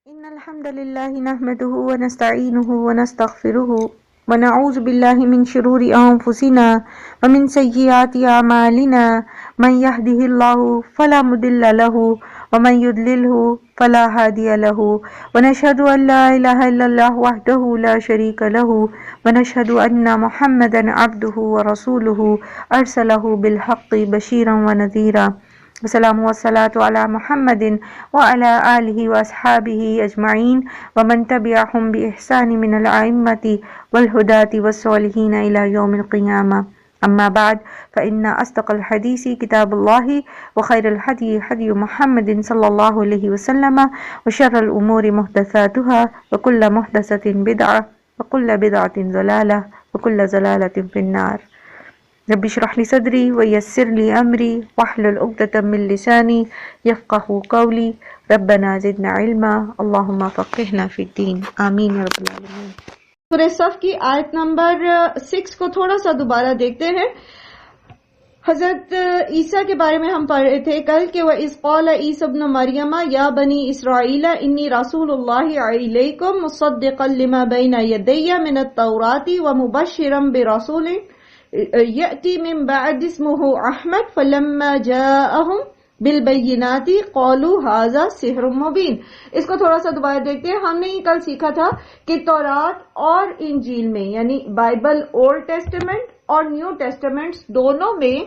إن الحمد لله نحمده ونستعينه ونستغفره ونعوذ بالله من شرور أنفسنا ومن سيئات أعمالنا من يهده الله فلا مضل له ومن يضلله فلا هادي له ونشهد أن لا إله إلا الله وحده لا شريك له ونشهد أن محمدا عبده ورسوله أرسله بالحق بشيرا ونذيرا والسلام والصلاة على محمد وعلى آله وأصحابه أجمعين ومن تبعهم بإحسان من الأئمة والهداة والصالحين إلى يوم القيامة. أما بعد فإن أصدق الحديث كتاب الله وخير الهدي هدي محمد صلى الله عليه وسلم وشر الأمور محدثاتها وكل محدثة بدعة وكل بدعة ضلالة وكل ضلالة في النار. رب اشرح لي صدري ويسر لي امري واحلل عقدة من لساني يفقهوا قولي ربنا زدنا علما اللهم فقهنا في الدين آمین یا رب العالمین. سورہ صف کی آیت نمبر 6 کو تھوڑا سا دوبارہ دیکھتے ہیں. حضرت عیسیٰ کے بارے میں ہم پڑھ رہے تھے کل کہ وَإِذْ قَالَ عِيسَى ابْنُ مَرْيَمَ يَا بَنِي إِسْرَائِيلَ إِنِّي رَسُولُ اللَّهِ إِلَيْكُمْ مُصَدِّقًا لِمَا بَيْنَ يَدَيَّ مِنَ التَّوْرَاةِ وَمُبَشِّرًا بِرَسُولٍ يأتي من بعد اسمه أحمد فلما جاءهم بالبينات قالوا هذا سحر مبين. اس کو تھوڑا سا دوبارہ دیکھتے ہیں. ہم نے کل سیکھا تھا کہ تورات اور انجیل میں یعنی بائبل اولڈ ٹیسٹمنٹ اور نیو ٹیسٹمنٹس دونوں میں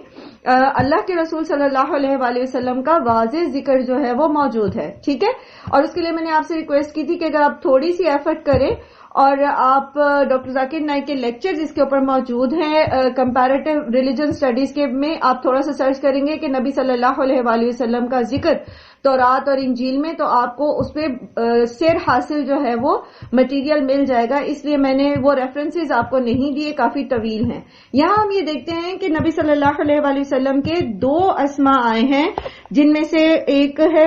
اللہ کے رسول صلی اللہ علیہ وآلہ وسلم کا واضح ذکر جو ہے وہ موجود ہے. ٹھیک ہے. اور اس کے لیے میں نے آپ سے ریکویسٹ کی تھی کہ اگر آپ تھوڑی سی ایفرٹ کریں اور آپ ڈاکٹر ذاکر نائک کے لیکچرز اس کے اوپر موجود ہیں کمپیریٹو ریلیجن سٹڈیز کے میں آپ تھوڑا سا سرچ کریں گے کہ نبی صلی اللہ علیہ وآلہ وسلم کا ذکر تورات اور انجیل میں تو آپ کو اس پہ سیر حاصل جو ہے وہ مٹیریل مل جائے گا. اس لیے میں نے وہ ریفرنسز آپ کو نہیں دیے, کافی طویل ہیں. یہاں ہم یہ دیکھتے ہیں کہ نبی صلی اللہ علیہ وآلہ وسلم کے 2 اسماء آئے ہیں جن میں سے ایک ہے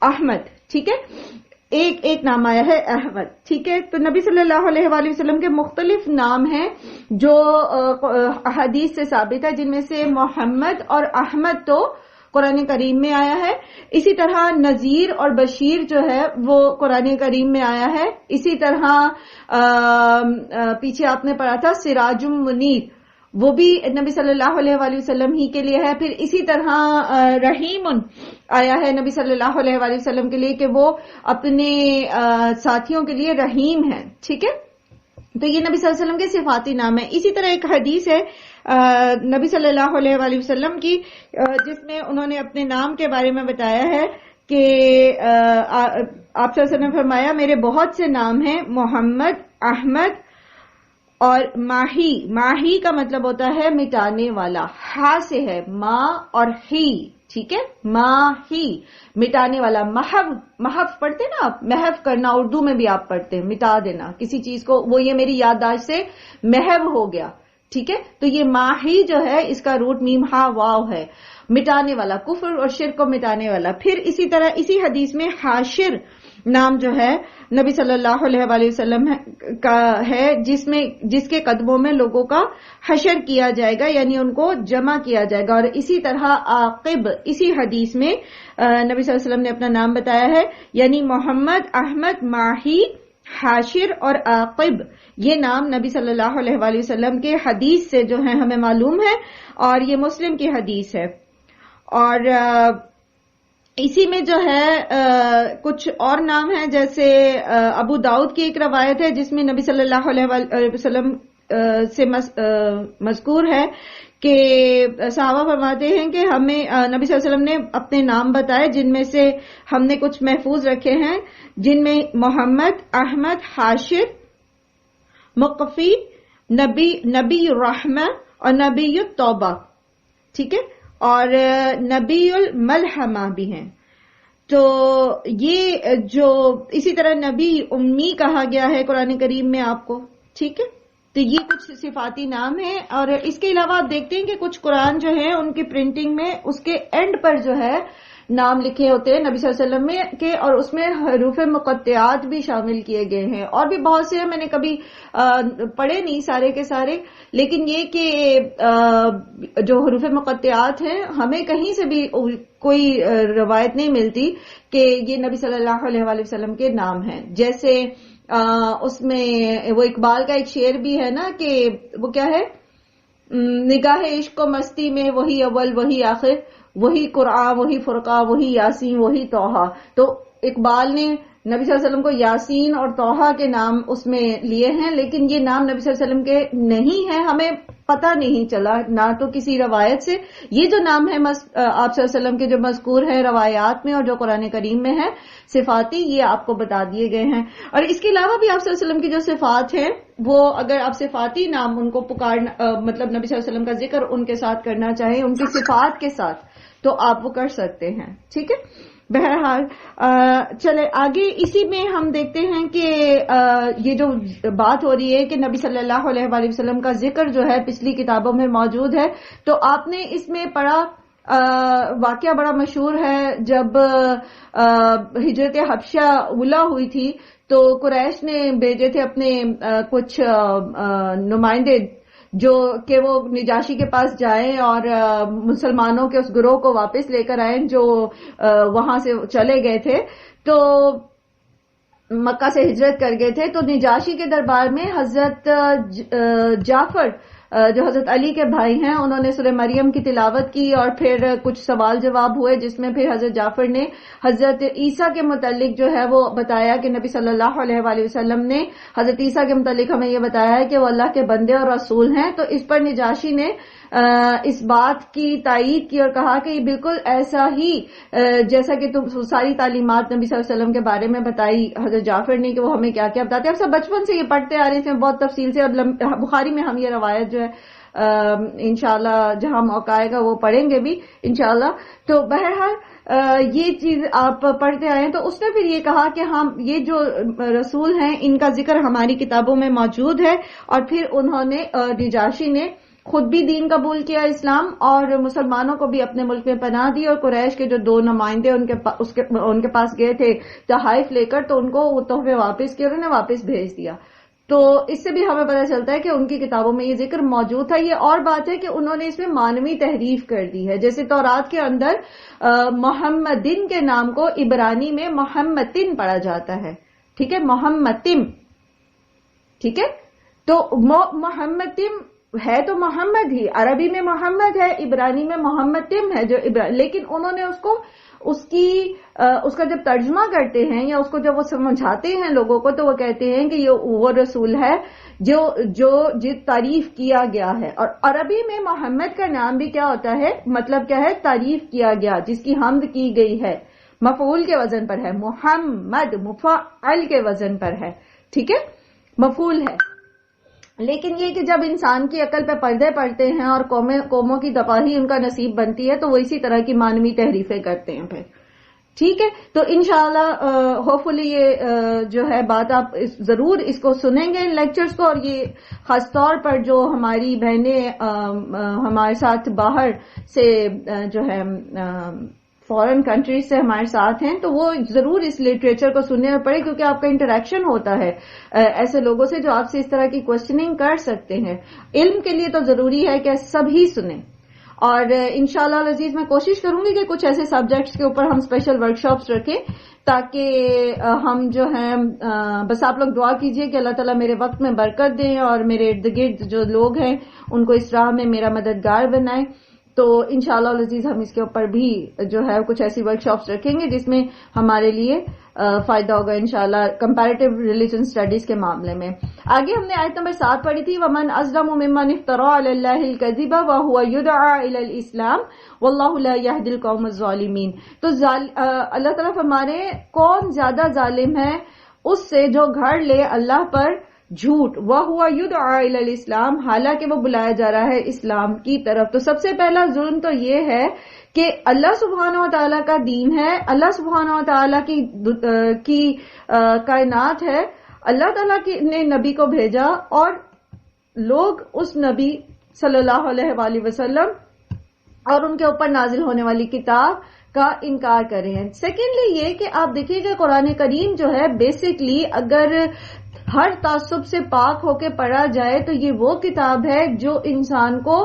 احمد. ٹھیک ہے. ایک نام آیا ہے احمد. ٹھیک ہے. تو نبی صلی اللہ علیہ وآلہ وسلم کے مختلف نام ہیں جو حدیث سے ثابت ہے, جن میں سے محمد اور احمد تو قرآن کریم میں آیا ہے. اسی طرح نذیر اور بشیر جو ہے وہ قرآن کریم میں آیا ہے. اسی طرح پیچھے آپ نے پڑھا تھا سراج منیر, وہ بھی نبی صلی اللہ علیہ وآلہ وسلم ہی کے لیے ہے. پھر اسی طرح رحیم آیا ہے نبی صلی اللہ علیہ وآلہ وسلم کے لیے کہ وہ اپنے ساتھیوں کے لیے رحیم ہے. ٹھیک ہے. تو یہ نبی صلی اللہ علیہ وسلم کے صفاتی نام ہے. اسی طرح ایک حدیث ہے نبی صلی اللہ علیہ وآلہ وسلم کی جس میں انہوں نے اپنے نام کے بارے میں بتایا ہے کہ آپ صلی اللہ علیہ وسلم نے فرمایا میرے بہت سے نام ہیں, محمد, احمد اور ماہی. ماہی کا مطلب ہوتا ہے مٹانے والا. ہا سے ہے ماں اور ہی. ٹھیک ہے. ماہی مٹانے والا. محف پڑھتے نا آپ, محف کرنا اردو میں بھی آپ پڑھتے ہیں, مٹا دینا کسی چیز کو, وہ یہ میری یادداشت سے محو ہو گیا. ٹھیک ہے. تو یہ ماہی جو ہے اس کا روٹ میم ہا واو ہے, مٹانے والا, کفر اور شرک کو مٹانے والا. پھر اسی طرح اسی حدیث میں حاشر نام جو ہے نبی صلی اللہ علیہ وآلہ وسلم کا ہے جس کے قدموں میں لوگوں کا حشر کیا جائے گا, یعنی ان کو جمع کیا جائے گا. اور اسی طرح عاقب اسی حدیث میں نبی صلی اللہ علیہ وسلم نے اپنا نام بتایا ہے, یعنی محمد, احمد, ماہی, حاشر اور عاقب یہ نام نبی صلی اللہ علیہ وآلہ وسلم کے حدیث سے جو ہے ہمیں معلوم ہے, اور یہ مسلم کی حدیث ہے. اور اسی میں جو ہے کچھ اور نام ہیں, جیسے ابو داؤد کی ایک روایت ہے جس میں نبی صلی اللہ علیہ وسلم سے مذکور ہے کہ صحابہ فرماتے ہیں کہ ہمیں نبی صلی اللہ علیہ وسلم نے اپنے نام بتائے جن میں سے ہم نے کچھ محفوظ رکھے ہیں, جن میں محمد, احمد, حاشر, مقفی, نبی الرحمہ اور نبی التوبہ. ٹھیک ہے. اور نبی الملحمہ بھی ہیں. تو یہ جو اسی طرح نبی امی کہا گیا ہے قرآن کریم میں آپ کو. ٹھیک ہے. تو یہ کچھ صفاتی نام ہیں. اور اس کے علاوہ آپ دیکھتے ہیں کہ کچھ قرآن جو ہے ان کی پرنٹنگ میں اس کے اینڈ پر جو ہے نام لکھے ہوتے ہیں نبی صلی اللہ علیہ وسلم میں کے، اور اس میں حروف مقطعات بھی شامل کیے گئے ہیں، اور بھی بہت سے ہیں، میں نے کبھی پڑھے نہیں سارے کے سارے، لیکن یہ کہ جو حروف مقطعات ہیں ہمیں کہیں سے بھی کوئی روایت نہیں ملتی کہ یہ نبی صلی اللہ علیہ وآلہ وسلم کے نام ہیں. جیسے اس میں وہ اقبال کا ایک شعر بھی ہے نا کہ وہ کیا ہے، نگاہ عشق و مستی میں وہی اول وہی آخر، وہی قرآن وہی فرقہ وہی یاسین وہی توحا. تو اقبال نے نبی صلی اللہ علیہ وسلم کو یاسین اور توحا کے نام اس میں لیے ہیں، لیکن یہ نام نبی صلی اللہ علیہ وسلم کے نہیں ہیں، ہمیں پتہ نہیں چلا نہ تو کسی روایت سے. یہ جو نام ہے آپ صلی اللہ علیہ وسلم کے جو مذکور ہیں روایات میں اور جو قرآن کریم میں ہے صفاتی، یہ آپ کو بتا دیے گئے ہیں. اور اس کے علاوہ بھی آپ صلی اللہ علیہ وسلم کی جو صفات ہیں وہ اگر آپ صفاتی نام ان کو مطلب نبی صلی اللہ علیہ وسلم کا ذکر ان کے ساتھ کرنا چاہیں، ان کی صفات کے ساتھ، تو آپ وہ کر سکتے ہیں. ٹھیک ہے، بہرحال چلے آگے. اسی میں ہم دیکھتے ہیں کہ یہ جو بات ہو رہی ہے کہ نبی صلی اللہ علیہ وآلہ وسلم کا ذکر جو ہے پچھلی کتابوں میں موجود ہے، تو آپ نے اس میں پڑھا واقعہ بڑا مشہور ہے. جب ہجرت حبشہ اولیٰ ہوئی تھی تو قریش نے بھیجے تھے اپنے کچھ نمائندے جو کہ وہ نجاشی کے پاس جائیں اور مسلمانوں کے اس گروہ کو واپس لے کر آئیں جو وہاں سے چلے گئے تھے، تو مکہ سے ہجرت کر گئے تھے. تو نجاشی کے دربار میں حضرت جعفر جو حضرت علی کے بھائی ہیں، انہوں نے سورہ مریم کی تلاوت کی اور پھر کچھ سوال جواب ہوئے، جس میں پھر حضرت جعفر نے حضرت عیسیٰ کے متعلق جو ہے وہ بتایا کہ نبی صلی اللہ علیہ وآلہ وسلم نے حضرت عیسیٰ کے متعلق ہمیں یہ بتایا ہے کہ وہ اللہ کے بندے اور رسول ہیں. تو اس پر نجاشی نے اس بات کی تائید کی اور کہا کہ یہ بالکل ایسا ہی جیسا کہ تم ساری تعلیمات نبی صلی اللہ علیہ وسلم کے بارے میں بتائی حضرت جعفر نے کہ وہ ہمیں کیا کیا بتاتے ہیں. اب سب بچپن سے یہ پڑھتے آ رہے ہیں بہت تفصیل سے، اور بخاری میں ہم یہ روایت جو ہے انشاءاللہ جہاں موقع آئے گا وہ پڑھیں گے بھی انشاءاللہ. تو بہرحال یہ چیز آپ پڑھتے آئے ہیں. تو اس نے پھر یہ کہا کہ ہم یہ جو رسول ہیں ان کا ذکر ہماری کتابوں میں موجود ہے، اور پھر انہوں نے نجاشی نے خود بھی دین قبول کیا اسلام، اور مسلمانوں کو بھی اپنے ملک میں پناہ دی، اور قریش کے جو 2 نمائندے ان کے پاس گئے تھے تحائف لے کر، تو ان کو وہ تحفے واپس کیے اور انہیں واپس بھیج دیا. تو اس سے بھی ہمیں پتہ چلتا ہے کہ ان کی کتابوں میں یہ ذکر موجود تھا. یہ اور بات ہے کہ انہوں نے اس میں مانوی تحریف کر دی ہے. جیسے تورات کے اندر محمدن کے نام کو عبرانی میں محمدن پڑھا جاتا ہے. ٹھیک ہے، محمدن. ٹھیک ہے، تو محمدن ہے تو محمد ہی، عربی میں محمد ہے، عبرانی میں محمدن ہے، لیکن انہوں نے اس کا جب ترجمہ کرتے ہیں یا اس کو جب وہ سمجھاتے ہیں لوگوں کو، تو وہ کہتے ہیں کہ یہ وہ رسول ہے جو تعریف کیا گیا ہے. اور عربی میں محمد کا نام بھی کیا ہوتا ہے، مطلب کیا ہے، تعریف کیا گیا، جس کی حمد کی گئی ہے، مفعول کے وزن پر ہے. محمد مفعل کے وزن پر ہے. ٹھیک ہے، مفعول ہے. لیکن یہ کہ جب انسان کی عقل پہ پردے پڑتے ہیں اور قوموں کی تباہی ان کا نصیب بنتی ہے، تو وہ اسی طرح کی مانوی تحریفیں کرتے ہیں پھر. ٹھیک ہے، تو انشاءاللہ ہوپ فلی یہ جو ہے بات آپ ضرور اس کو سنیں گے ان لیکچرز کو. اور یہ خاص طور پر جو ہماری بہنیں ہمارے ساتھ باہر سے جو ہے فورن کنٹریز سے ہمارے ساتھ ہیں، تو وہ ضرور اس لٹریچر کو سننے اور پڑھیں، کیونکہ آپ کا انٹریکشن ہوتا ہے ایسے لوگوں سے جو آپ سے اس طرح کی کوشچننگ کر سکتے ہیں. علم کے لیے تو ضروری ہے کہ سبھی سنیں. اور انشاءاللہ العزیز میں کوشش کروں گی کہ کچھ ایسے سبجیکٹس کے اوپر ہم اسپیشل ورکشاپس رکھیں، تاکہ ہم جو ہیں بس آپ لوگ دعا کیجئے کہ اللہ تعالیٰ میرے وقت میں برکت دیں اور میرے ارد گرد جو لوگ ہیں ان کو اس راہ میں میرا مددگار بنائیں. تو انشاءاللہ العزیز ہم اس کے اوپر بھی جو ہے کچھ ایسی ورکشاپس رکھیں گے جس میں ہمارے لیے فائدہ ہوگا انشاءاللہ کمپیریٹیو ریلیجن اسٹڈیز کے معاملے میں. آگے ہم نے آیت نمبر 7 پڑھی تھی، وَمَنْ أَظْلَمُ مِمَّنِ افْتَرَىٰ عَلَى اللَّهِ الْكَذِبَ وَهُوَ يُدْعَىٰ إِلَى الْإِسْلَامِ وَاللَّهُ لَا يَهْدِي الْقَوْمَ الظَّالِمِينَ. تو اللہ تعالیٰ فرما رہے ہیں کون زیادہ ظالم ہے اس سے جو گھڑ لے اللہ پر جھوٹ، وَهُوَ يُدْعَىٰ إِلَى الْإِسْلَامِ، حالانکہ وہ بلایا جا رہا ہے اسلام کی طرف. تو سب سے پہلا ظلم تو یہ ہے کہ اللہ سبحانہ و تعالیٰ کا دین ہے، اللہ سبحانہ و تعالیٰ کی کائنات ہے، اللہ تعالیٰ نے نبی کو بھیجا اور لوگ اس نبی صلی اللہ علیہ وآلہ وسلم اور ان کے اوپر نازل ہونے والی کتاب کا انکار کر رہے ہیں. سیکنڈلی یہ کہ آپ دیکھیے کہ قرآن کریم جو ہے بیسکلی اگر ہر تعصب سے پاک ہو کے پڑھا جائے تو یہ وہ کتاب ہے جو انسان کو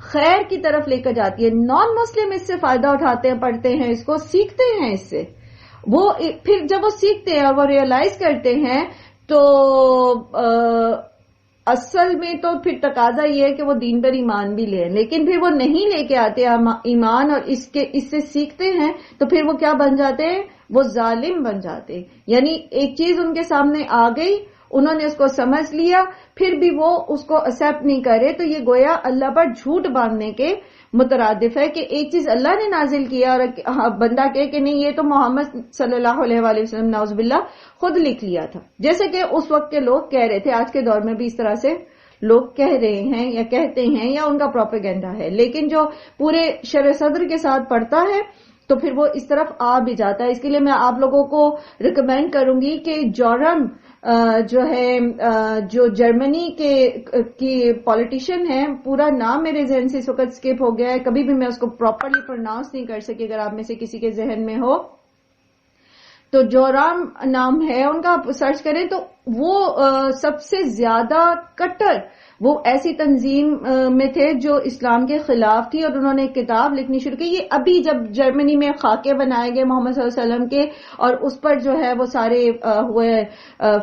خیر کی طرف لے کر جاتی ہے. نان مسلم اس سے فائدہ اٹھاتے ہیں، پڑھتے ہیں، اس کو سیکھتے ہیں. اس سے وہ پھر جب وہ سیکھتے ہیں اور وہ ریئلائز کرتے ہیں تو اصل میں تو پھر تقاضا یہ ہے کہ وہ دین پر ایمان بھی لیں، لیکن پھر وہ نہیں لے کے آتے ایمان اور اس سے سیکھتے ہیں تو پھر وہ کیا بن جاتے ہیں؟ وہ ظالم بن جاتے ہیں. یعنی ایک چیز ان کے سامنے آ گئی، انہوں نے اس کو سمجھ لیا، پھر بھی وہ اس کو ایکسپٹ نہیں کرے، تو یہ گویا اللہ پر جھوٹ باندھنے کے مترادف ہے کہ ایک چیز اللہ نے نازل کیا اور بندہ کہے کہ نہیں یہ تو محمد صلی اللہ علیہ وآلہ وسلم نعوذ باللہ خود لکھ لیا تھا. جیسے کہ اس وقت کے لوگ کہہ رہے تھے، آج کے دور میں بھی اس طرح سے لوگ کہہ رہے ہیں یا کہتے ہیں یا ان کا پروپیگنڈا ہے. لیکن جو پورے شرح صدر کے ساتھ پڑھتا ہے تو پھر وہ اس طرف آ بھی جاتا ہے. اس کے لیے میں آپ لوگوں کو ریکمینڈ کروں گی کہ جورم جو ہے جو جرمنی کی پولیٹیشین ہے، پورا نام میرے ذہن سے اس وقت اسکپ ہو گیا ہے، کبھی بھی میں اس کو پراپرلی پروناؤنس نہیں کر سکی. اگر آپ میں سے کسی کے ذہن میں ہو تو جورام نام ہے ان کا، سرچ کریں تو وہ سب سے زیادہ کٹر وہ ایسی تنظیم میں تھے جو اسلام کے خلاف تھی، اور انہوں نے ایک کتاب لکھنی شروع کی. یہ ابھی جب جرمنی میں خاکے بنائے گئے محمد صلی اللہ علیہ وسلم کے اور اس پر جو ہے وہ سارے ہوئے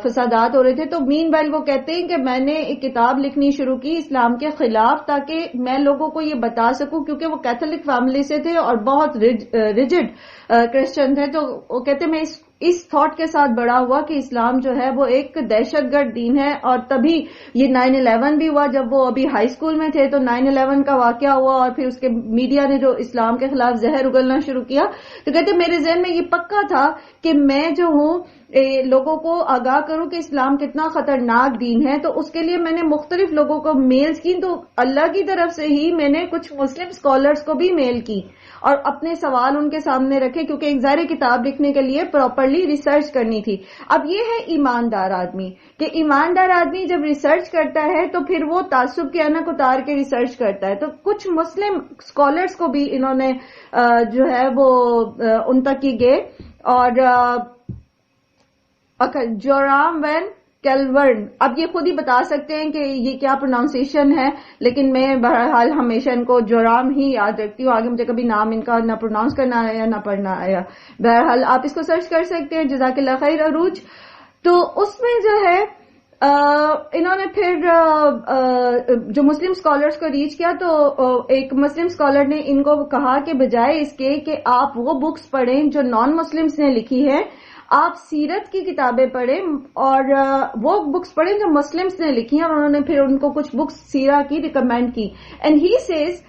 فسادات ہو رہے تھے، تو مین وائل وہ کہتے ہیں کہ میں نے ایک کتاب لکھنی شروع کی اسلام کے خلاف تاکہ میں لوگوں کو یہ بتا سکوں، کیونکہ وہ کیتھولک فیملی سے تھے اور بہت ریجڈ کرسچن تھے. تو وہ کہتے ہیں میں اس تھاٹ کے ساتھ بڑا ہوا کہ اسلام جو ہے وہ ایک دہشت گرد دین ہے. اور تبھی یہ 9/11 بھی ہوا، جب وہ ابھی ہائی اسکول میں تھے تو 9/11 کا واقعہ ہوا اور پھر اس کے میڈیا نے جو اسلام کے خلاف زہر اگلنا شروع کیا. تو کہتے میرے ذہن میں یہ پکا تھا کہ میں جو ہوں لوگوں کو آگاہ کروں کہ اسلام کتنا خطرناک دین ہے. تو اس کے لیے میں نے مختلف لوگوں کو میلز کی، تو اللہ کی طرف سے ہی میں نے کچھ مسلم اسکالرز کو بھی میل کی اور اپنے سوال ان کے سامنے رکھے، کیونکہ ایک ظاہر کتاب لکھنے کے لیے پراپرلی ریسرچ کرنی تھی. اب یہ ہے ایماندار آدمی، کہ ایماندار آدمی جب ریسرچ کرتا ہے تو پھر وہ تعصب کے انک اتار کے ریسرچ کرتا ہے. تو کچھ مسلم اسکالرز کو بھی انہوں نے جو ہے وہ ان تک کی گئے. اور جورام وین کیلورن، اب یہ خود ہی بتا سکتے ہیں کہ یہ کیا پروناؤنسیشن ہے، لیکن میں بہرحال ہمیشہ ان کو جورام ہی یاد رکھتی ہوں. آگے مجھے کبھی نام ان کا نہ پروناؤنس کرنا آیا نہ پڑھنا آیا. بہرحال آپ اس کو سرچ کر سکتے ہیں. جزاک اللہ خیر عروج. تو اس میں جو ہے انہوں نے پھر جو مسلم اسکالرس کو ریچ کیا، تو ایک مسلم اسکالر نے ان کو کہا کہ بجائے اس کے کہ آپ وہ بکس پڑھیں جو نان مسلمس نے لکھی ہے، آپ سیرت کی کتابیں پڑھیں اور وہ بکس پڑھیں جو مسلمس نے لکھی ہیں. اور انہوں نے پھر ان کو کچھ بکس سیرہ کی ریکمینڈ کی. اینڈ ہی سیز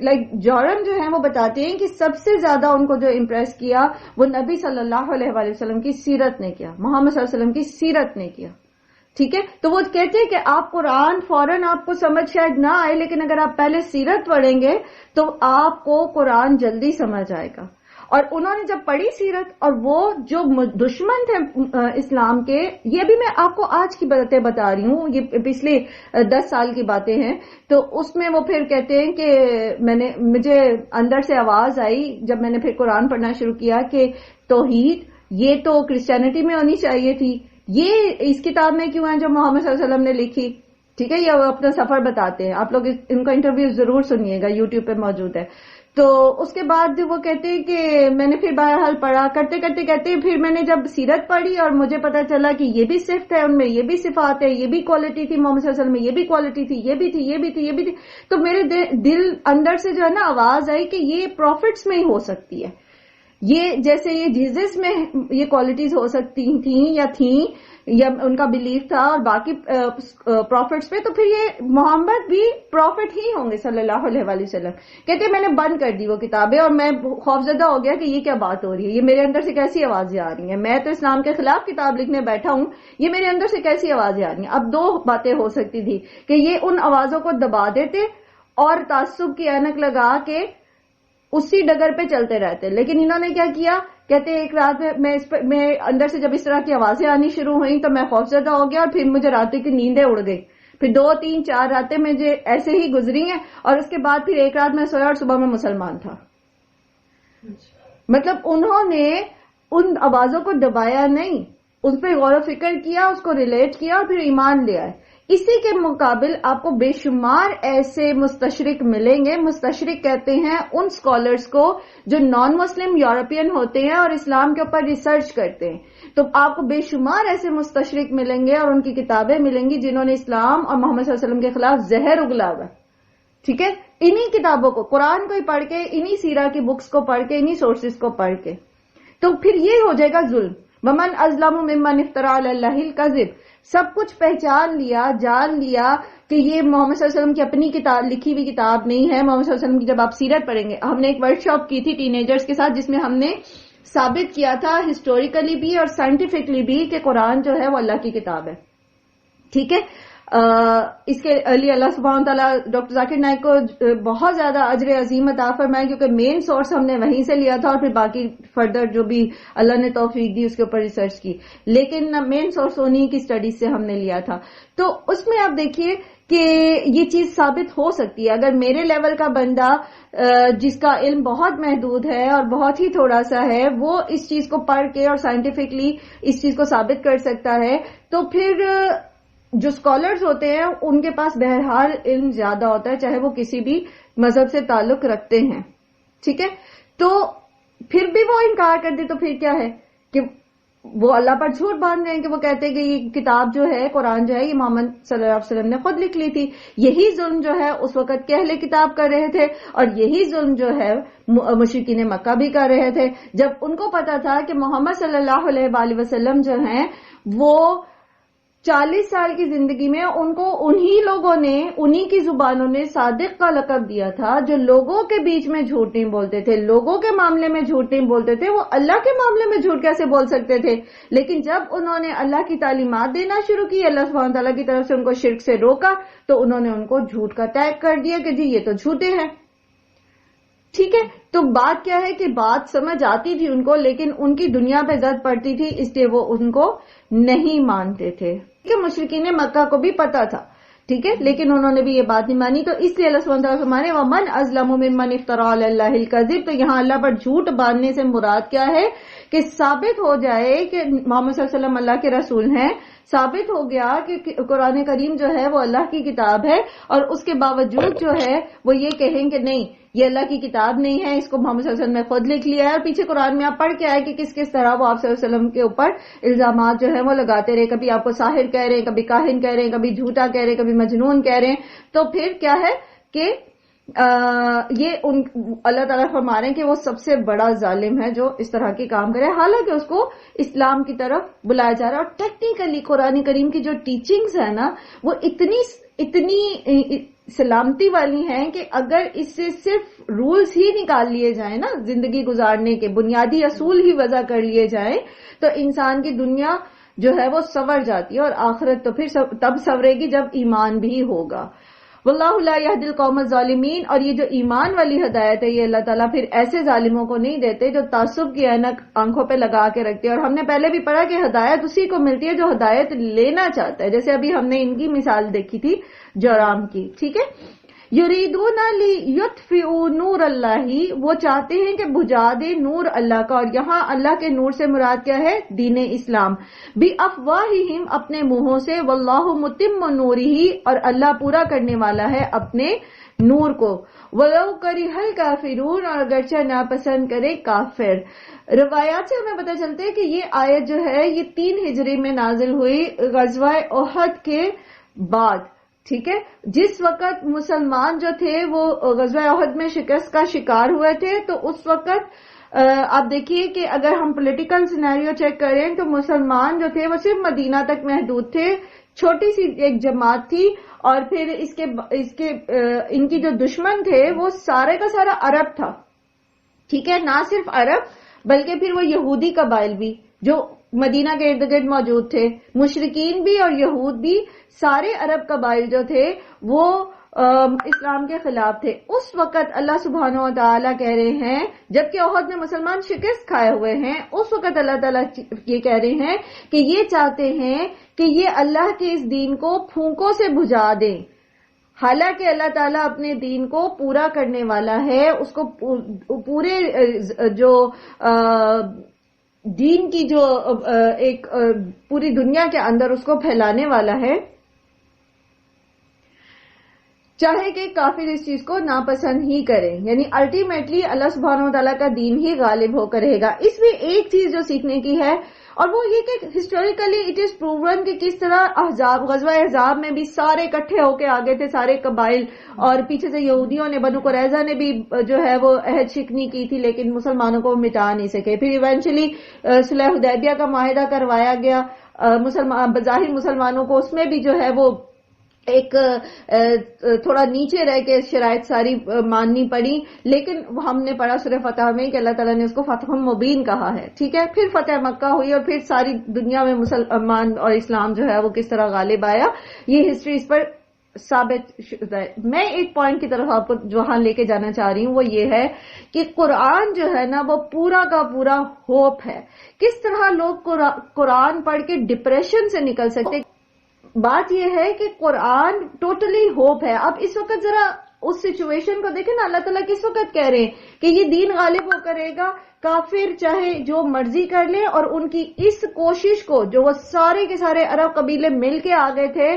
لائک جورم جو ہیں وہ بتاتے ہیں کہ سب سے زیادہ ان کو جو امپریس کیا وہ نبی صلی اللہ علیہ وآلہ وسلم کی سیرت نے کیا، محمد صلی اللہ علیہ وسلم کی سیرت نے کیا. ٹھیک ہے، تو وہ کہتے ہیں کہ آپ قرآن فوراً آپ کو سمجھ شاید نہ آئے، لیکن اگر آپ پہلے سیرت پڑھیں گے تو آپ کو قرآن جلدی سمجھ آئے گا. اور انہوں نے جب پڑھی سیرت، اور وہ جو دشمن تھے اسلام کے، یہ بھی میں آپ کو آج کی باتیں بتا رہی ہوں، یہ پچھلے 10 سال کی باتیں ہیں. تو اس میں وہ پھر کہتے ہیں کہ مجھے اندر سے آواز آئی جب میں نے پھر قرآن پڑھنا شروع کیا کہ توحید یہ تو کرسچینٹی میں ہونی چاہیے تھی، یہ اس کتاب میں کیوں ہے جو محمد صلی اللہ علیہ وسلم نے لکھی. ٹھیک ہے، یہ وہ اپنا سفر بتاتے ہیں. آپ لوگ ان کا انٹرویو ضرور سنیے گا، یوٹیوب پہ موجود ہے. تو اس کے بعد وہ کہتے ہیں کہ میں نے پھر بہرحال پڑھا، کرتے کرتے کہتے ہیں پھر میں نے جب سیرت پڑھی اور مجھے پتا چلا کہ یہ بھی صفت ہے ان میں، یہ بھی صفات ہے، یہ بھی کوالٹی تھی محمد صلی اللہ علیہ وسلم میں، یہ بھی کوالٹی تھی، یہ بھی تھی، یہ بھی تھی، یہ بھی تھی. تو میرے دل اندر سے جو ہے نا آواز آئی کہ یہ پروفٹس میں ہی ہو سکتی ہے، یہ جیسے یہ جیزس میں یہ کوالٹیز ہو سکتی تھیں یا ان کا بلیف تھا اور باقی پروفٹس پہ، تو پھر یہ محمد بھی پروفٹ ہی ہوں گے صلی اللہ علیہ وآلہ وسلم. کہتے ہیں میں نے بند کر دی وہ کتابیں اور میں خوفزدہ ہو گیا کہ یہ کیا بات ہو رہی ہے، یہ میرے اندر سے کیسی آوازیں آ رہی ہیں، میں تو اسلام کے خلاف کتاب لکھنے بیٹھا ہوں، یہ میرے اندر سے کیسی آوازیں آ رہی ہیں. اب 2 باتیں ہو سکتی تھی کہ یہ ان آوازوں کو دبا دیتے اور تعصب کی اینک لگا کے اسی ڈگر پہ چلتے رہتے. لیکن انہوں نے کیا کیا، کہتے ایک رات میں اندر سے جب اس طرح کی آوازیں آنی شروع ہوئیں تو میں خوفزدہ ہو گیا اور پھر مجھے راتوں کی نیندیں اڑ گئی. پھر 2 3 4 راتیں مجھے ایسے ہی گزری ہیں، اور اس کے بعد پھر ایک رات میں سویا اور صبح میں مسلمان تھا. مطلب انہوں نے ان آوازوں کو دبایا نہیں، اس پہ غور و فکر کیا، اس کو ریلیٹ کیا اور پھر ایمان لے آئے. اسی کے مقابل آپ کو بے شمار ایسے مستشرق ملیں گے. مستشرق کہتے ہیں ان سکالرز کو جو نان مسلم یورپین ہوتے ہیں اور اسلام کے اوپر ریسرچ کرتے ہیں. تو آپ کو بے شمار ایسے مستشرق ملیں گے اور ان کی کتابیں ملیں گی جنہوں نے اسلام اور محمد صلی اللہ علیہ وسلم کے خلاف زہر اگلا ہوا. ٹھیک ہے، انہی کتابوں کو، قرآن کو ہی پڑھ کے، انہی سیرہ کی بکس کو پڑھ کے، انہی سورسز کو پڑھ کے. تو پھر یہ ہو جائے گا ظلم. ومن اظلم ممن افترى علی اللہ الکذب. سب کچھ پہچان لیا، جان لیا کہ یہ محمد صلی اللہ علیہ وسلم کی اپنی کتاب، لکھی ہوئی کتاب نہیں ہے. محمد صلی اللہ علیہ وسلم کی جب آپ سیرت پڑھیں گے، ہم نے ایک ورک شاپ کی تھی ٹینیجرز کے ساتھ جس میں ہم نے ثابت کیا تھا ہسٹوریکلی بھی اور سائنٹیفکلی بھی کہ قرآن جو ہے وہ اللہ کی کتاب ہے. ٹھیک ہے، اس کے لیے اللہ سبحانہ تعالیٰ ڈاکٹر ذاکر نائک کو بہت زیادہ اجر عظیم عطا فرمائے، کیونکہ مین سورس ہم نے وہیں سے لیا تھا اور پھر باقی فردر جو بھی اللہ نے توفیق دی اس کے اوپر ریسرچ کی، لیکن مین سورس انہی کی اسٹڈیز سے ہم نے لیا تھا. تو اس میں آپ دیکھیے کہ یہ چیز ثابت ہو سکتی ہے. اگر میرے لیول کا بندہ جس کا علم بہت محدود ہے اور بہت ہی تھوڑا سا ہے، وہ اس چیز کو پڑھ کے اور سائنٹیفکلی اس چیز کو ثابت کر سکتا ہے، تو پھر جو اسکالرز ہوتے ہیں ان کے پاس بہرحال علم زیادہ ہوتا ہے، چاہے وہ کسی بھی مذہب سے تعلق رکھتے ہیں. ٹھیک ہے، تو پھر بھی وہ انکار کر دے تو پھر کیا ہے کہ وہ اللہ پر جھوٹ باندھ رہے ہیں کہ وہ کہتے ہیں کہ یہ کتاب جو ہے، قرآن جو ہے، یہ محمد صلی اللہ علیہ وسلم نے خود لکھ لی تھی. یہی ظلم جو ہے اس وقت کے اہل کتاب کر رہے تھے، اور یہی ظلم جو ہے مشرکین مکہ بھی کر رہے تھے، جب ان کو پتا تھا کہ محمد صلی اللہ علیہ وآلہ وسلم جو ہیں وہ 40 سال کی زندگی میں ان کو انہی لوگوں نے، انہی کی زبانوں نے صادق کا لقب دیا تھا، جو لوگوں کے بیچ میں جھوٹ نہیں بولتے تھے، لوگوں کے معاملے میں جھوٹ نہیں بولتے تھے. وہ اللہ کے معاملے میں جھوٹ کیسے بول سکتے تھے؟ لیکن جب انہوں نے اللہ کی تعلیمات دینا شروع کی، اللہ سبحانہ تعالیٰ کی طرف سے ان کو شرک سے روکا، تو انہوں نے ان کو جھوٹ کا ٹیگ کر دیا کہ جی یہ تو جھوٹے ہیں. ٹھیک ہے، تو بات کیا ہے کہ بات سمجھ آتی تھی ان کو، لیکن ان کی دنیا پہ زد پڑتی تھی، اس لیے وہ ان کو نہیں مانتے تھے. کہ مشرکین مکہ کو بھی پتا تھا، ٹھیک ہے، لیکن انہوں نے بھی یہ بات نہیں مانی. تو اس لیے اللہ سبحانہ وتعالیٰ فرمانے ومن اظلم ممن افترى علی اللہ الکذب. تو یہاں اللہ پر جھوٹ باندھنے سے مراد کیا ہے کہ ثابت ہو جائے کہ محمد صلی اللہ علیہ وسلم اللہ کے رسول ہیں، ثابت ہو گیا کہ قرآن کریم جو ہے وہ اللہ کی کتاب ہے، اور اس کے باوجود جو ہے وہ یہ کہیں کہ نہیں یہ اللہ کی کتاب نہیں ہے، اس کو محمد صلی اللہ علیہ وسلم نے خود لکھ لیا ہے. اور پیچھے قرآن میں آپ پڑھ کے آئے کہ کس کس طرح وہ آپ صلی اللہ علیہ وسلم کے اوپر الزامات جو ہیں وہ لگاتے رہے. کبھی آپ کو ساحر کہہ رہے ہیں، کبھی کاہن کہہ رہے ہیں، کبھی جھوٹا کہہ رہے ہیں، کبھی مجنون کہہ رہے ہیں. تو پھر کیا ہے کہ یہ اللہ تعالیٰ فرما رہے ہیں کہ وہ سب سے بڑا ظالم ہے جو اس طرح کی کام کرے، حالانکہ اس کو اسلام کی طرف بلایا جا رہا ہے. اور ٹیکنیکلی قرآن کریم کی جو ٹیچنگز ہیں نا وہ اتنی سلامتی والی ہیں کہ اگر اس سے صرف رولز ہی نکال لیے جائیں نا، زندگی گزارنے کے بنیادی اصول ہی وضع کر لیے جائیں، تو انسان کی دنیا جو ہے وہ سنور جاتی ہے، اور آخرت تو پھر تب سنورے گی جب ایمان بھی ہوگا. واللہ لا یہدی القوم الظالمین. اور یہ جو ایمان والی ہدایت ہے یہ اللہ تعالیٰ پھر ایسے ظالموں کو نہیں دیتے جو تعصب کی اینک آنکھوں پہ لگا کے رکھتے ہیں. اور ہم نے پہلے بھی پڑھا کہ ہدایت اسی کو ملتی ہے جو ہدایت لینا چاہتا ہے، جیسے ابھی ہم نے ان کی مثال دیکھی تھی جورام کی. ٹھیک ہے، یریدون لیطفئوا نور اللہ، وہ چاہتے ہیں کہ بجھا دے نور اللہ کا. اور یہاں اللہ کے نور سے مراد کیا ہے؟ دین اسلام. بافواہہم، اپنے منہوں سے. واللہ متم نورہ، اور اللہ پورا کرنے والا ہے اپنے نور کو. ولو کرہ الکافرون، اور اگرچہ ناپسند کرے کافر. روایات سے ہمیں پتہ چلتا ہے کہ یہ آیت جو ہے یہ 3 ہجری میں نازل ہوئی غزوہ احد کے بعد. ٹھیک ہے، جس وقت مسلمان جو تھے وہ غزوہ احد میں شکست کا شکار ہوئے تھے. تو اس وقت آپ دیکھیے کہ اگر ہم پولیٹیکل سینیریو چیک کریں تو مسلمان جو تھے وہ صرف مدینہ تک محدود تھے، چھوٹی سی ایک جماعت تھی. اور پھر ان کی جو دشمن تھے وہ سارے کا سارا عرب تھا. ٹھیک ہے، نہ صرف عرب بلکہ پھر وہ یہودی قبائل بھی جو مدینہ کے ارد گرد موجود تھے، مشرکین بھی اور یہود بھی. سارے عرب قبائل جو تھے وہ اسلام کے خلاف تھے، اس وقت اللہ سبحانہ و تعالیٰ کہہ رہے ہیں، جبکہ احد میں مسلمان شکست کھائے ہوئے ہیں، اس وقت اللہ تعالیٰ یہ کہہ رہے ہیں کہ یہ چاہتے ہیں کہ یہ اللہ کے اس دین کو پھونکوں سے بجھا دیں، حالانکہ اللہ تعالیٰ اپنے دین کو پورا کرنے والا ہے، اس کو پورے جو دین کی جو ایک پوری دنیا کے اندر اس کو پھیلانے والا ہے، چاہے کہ کافر اس چیز کو ناپسند ہی کریں، یعنی الٹیمیٹلی اللہ سبحانہ و تعالیٰ کا دین ہی غالب ہو کر رہے گا۔ اس میں ایک چیز جو سیکھنے کی ہے، اور وہ یہ کہ ہسٹوریکلی اٹ از پروون کہ کس طرح غزوہ احزاب میں بھی سارے اکٹھے ہو کے آگے تھے، سارے قبائل، اور پیچھے سے یہودیوں نے، بنو قریظہ نے بھی جو ہے وہ عہد شکنی کی تھی، لیکن مسلمانوں کو مٹا نہیں سکے۔ پھر ایونچولی صلح حدیبیہ کا معاہدہ کروایا گیا بظاہر مسلمانوں کو، اس میں بھی جو ہے وہ ایک تھوڑا نیچے رہ کے شرائط ساری ماننی پڑی، لیکن ہم نے پڑھا سورہ فتح میں کہ اللہ تعالیٰ نے اس کو فتح مبین کہا ہے، ٹھیک ہے۔ پھر فتح مکہ ہوئی اور پھر ساری دنیا میں مسلمان اور اسلام جو ہے وہ کس طرح غالب آیا، یہ ہسٹری اس پر ثابت شدہ ہے۔ میں ایک پوائنٹ کی طرف آپ کو جہاں لے کے جانا چاہ رہی ہوں، وہ یہ ہے کہ قرآن جو ہے نا وہ پورا کا پورا ہوپ ہے۔ کس طرح لوگ قرآن پڑھ کے ڈپریشن سے نکل سکتے، بات یہ ہے کہ قرآن ٹوٹلی ہوپ ہے۔ اب اس وقت ذرا اس سچویشن کو دیکھیں نا، اللہ تعالیٰ کس وقت کہہ رہے ہیں کہ یہ دین غالب ہو کرے گا، کافر چاہے جو مرضی کر لیں، اور ان کی اس کوشش کو جو وہ سارے کے سارے عرب قبیلے مل کے آ گئے تھے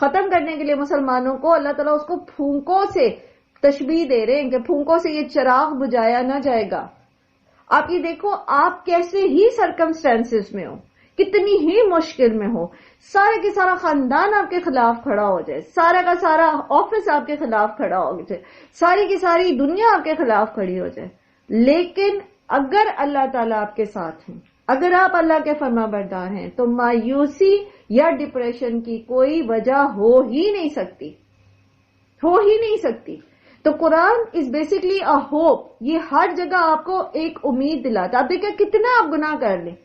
ختم کرنے کے لیے مسلمانوں کو، اللہ تعالیٰ اس کو پھونکوں سے تشبیہ دے رہے ہیں کہ پھونکوں سے یہ چراغ بجھایا نہ جائے گا۔ آپ یہ دیکھو، آپ کیسے ہی سرکمسٹانسز میں ہو، کتنی ہی مشکل میں ہو، سارے کے سارا خاندان آپ کے خلاف کھڑا ہو جائے، سارا کا سارا آفس آپ کے خلاف کھڑا ہو جائے، ساری کی ساری دنیا آپ کے خلاف کھڑی ہو جائے، لیکن اگر اللہ تعالیٰ آپ کے ساتھ ہیں، اگر آپ اللہ کے فرما بردار ہیں، تو مایوسی یا ڈپریشن کی کوئی وجہ ہو ہی نہیں سکتی۔ تو قرآن از بیسکلی اے ہوپ، یہ ہر جگہ آپ کو ایک امید دلاتا۔ آپ دیکھیں کتنا آپ گناہ کر لیں،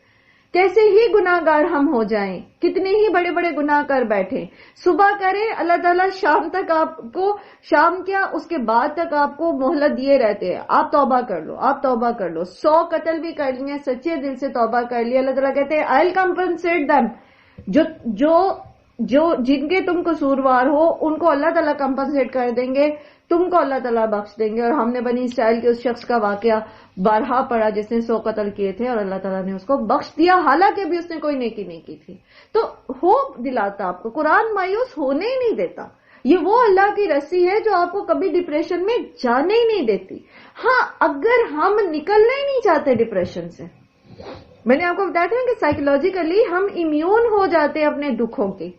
کیسے ہی گناہ گار ہم ہو جائیں، کتنے ہی بڑے بڑے گناہ کر بیٹھے، صبح کرے اللہ تعالیٰ شام تک آپ کو، شام کیا اس کے بعد تک آپ کو مہلت دیے رہتے ہیں، آپ توبہ کر لو، آپ توبہ کر لو، 100 قتل بھی کر لیے، سچے دل سے توبہ کر لیا، اللہ تعالیٰ کہتے ہیں I'll compensate them، جو جن کے تم قصوروار ہو ان کو اللہ تعالیٰ کمپنسیٹ کر دیں گے، تم کو اللہ تعالیٰ بخش دیں گے۔ اور ہم نے بنی اسرائیل کے اس شخص کا واقعہ بارہا پڑھا جس نے 100 قتل کیے تھے، اور اللہ تعالیٰ نے اس کو بخش دیا، حالانکہ بھی اس نے کوئی نیکی نہیں کی تھی۔ تو ہوپ دلاتا آپ کو، قرآن مایوس ہونے ہی نہیں دیتا۔ یہ وہ اللہ کی رسی ہے جو آپ کو کبھی ڈپریشن میں جانے ہی نہیں دیتی۔ ہاں، اگر ہم نکلنا ہی نہیں چاہتے ڈپریشن سے، میں نے آپ کو بتایا تھا کہ سائیکولوجیکلی ہم امیون ہو جاتے ہیں اپنے دکھوں کے،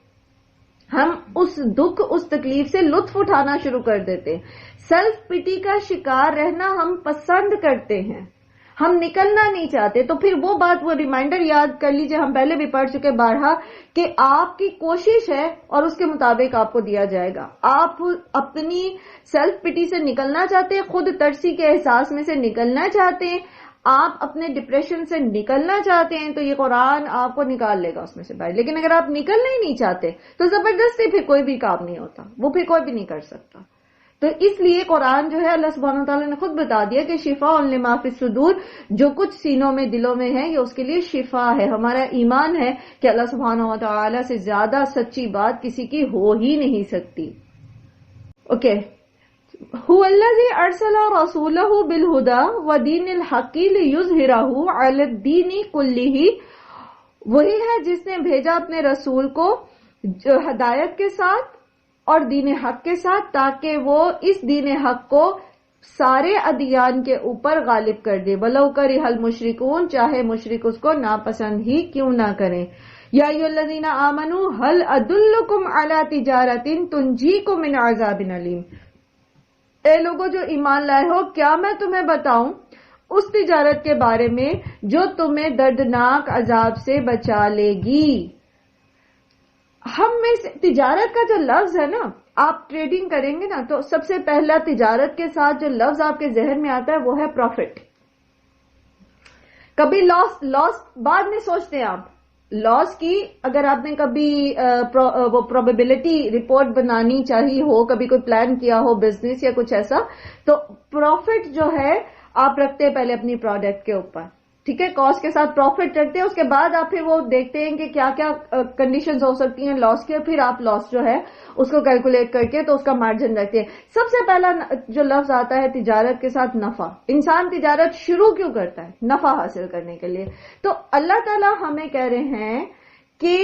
ہم اس دکھ، اس تکلیف سے لطف اٹھانا شروع کر دیتے ہیں، سیلف پٹی کا شکار رہنا ہم پسند کرتے ہیں، ہم نکلنا نہیں چاہتے۔ تو پھر وہ بات، وہ ریمائنڈر یاد کر لیجئے، ہم پہلے بھی پڑھ چکے بارہا، کہ آپ کی کوشش ہے اور اس کے مطابق آپ کو دیا جائے گا۔ آپ اپنی سیلف پٹی سے نکلنا چاہتے ہیں، خود ترسی کے احساس میں سے نکلنا چاہتے ہیں، آپ اپنے ڈپریشن سے نکلنا چاہتے ہیں، تو یہ قرآن آپ کو نکال لے گا اس میں سے باہر۔ لیکن اگر آپ نکلنا ہی نہیں چاہتے تو زبردستی پھر کوئی بھی کام نہیں ہوتا، وہ پھر کوئی بھی نہیں کر سکتا۔ تو اس لیے قرآن جو ہے اللہ سبحانہ وتعالیٰ نے خود بتا دیا کہ شفاء لما فی الصدور، جو کچھ سینوں میں دلوں میں ہے یہ اس کے لیے شفا ہے۔ ہمارا ایمان ہے کہ اللہ سبحانہ وتعالیٰ سے زیادہ سچی بات کسی کی ہو ہی نہیں سکتی۔ اوکے، هو الذی ارسل رسولہ بالہدی ودین الحق لیظہرہ علی الدین کلہ، وہی ہے جس نے بھیجا اپنے رسول کو ہدایت کے ساتھ اور دین حق کے ساتھ، تاکہ وہ اس دین حق کو سارے ادیان کے اوپر غالب کر دے، وَلَوْ كَرِهَ الْمُشْرِكُونَ، چاہے مشرک اس کو ناپسند ہی کیوں نہ کریں۔ یا ایھا الذین آمنوا هل ادلکم علی تجارۃ تنجیکم من عذاب علیم، اے لوگوں جو ایمان لائے ہو، کیا میں تمہیں بتاؤں اس تجارت کے بارے میں جو تمہیں دردناک عذاب سے بچا لے گی۔ ہم میں سے تجارت کا جو لفظ ہے نا، آپ ٹریڈنگ کریں گے نا تو سب سے پہلا تجارت کے ساتھ جو لفظ آپ کے ذہن میں آتا ہے وہ ہے پروفٹ۔ کبھی لاس بعد میں سوچتے ہیں آپ، لاس کی اگر آپ نے کبھی وہ پروبیبلٹی رپورٹ بنانی چاہی ہو، کبھی کوئی پلان کیا ہو بزنس یا کچھ ایسا، تو پروفٹ جو ہے آپ رکھتے پہلے اپنی پروڈکٹ کے اوپر، ٹھیک ہے، کاسٹ کے ساتھ پروفٹ رکھتے ہیں، اس کے بعد آپ پھر وہ دیکھتے ہیں کہ کیا کیا کنڈیشنز ہو سکتی ہیں لاس کے، پھر آپ لاس جو ہے اس کو کیلکولیٹ کر کے تو اس کا مارجن رکھتے ہیں۔ سب سے پہلا جو لفظ آتا ہے تجارت کے ساتھ نفع، انسان تجارت شروع کیوں کرتا ہے؟ نفع حاصل کرنے کے لیے۔ تو اللہ تعالیٰ ہمیں کہہ رہے ہیں کہ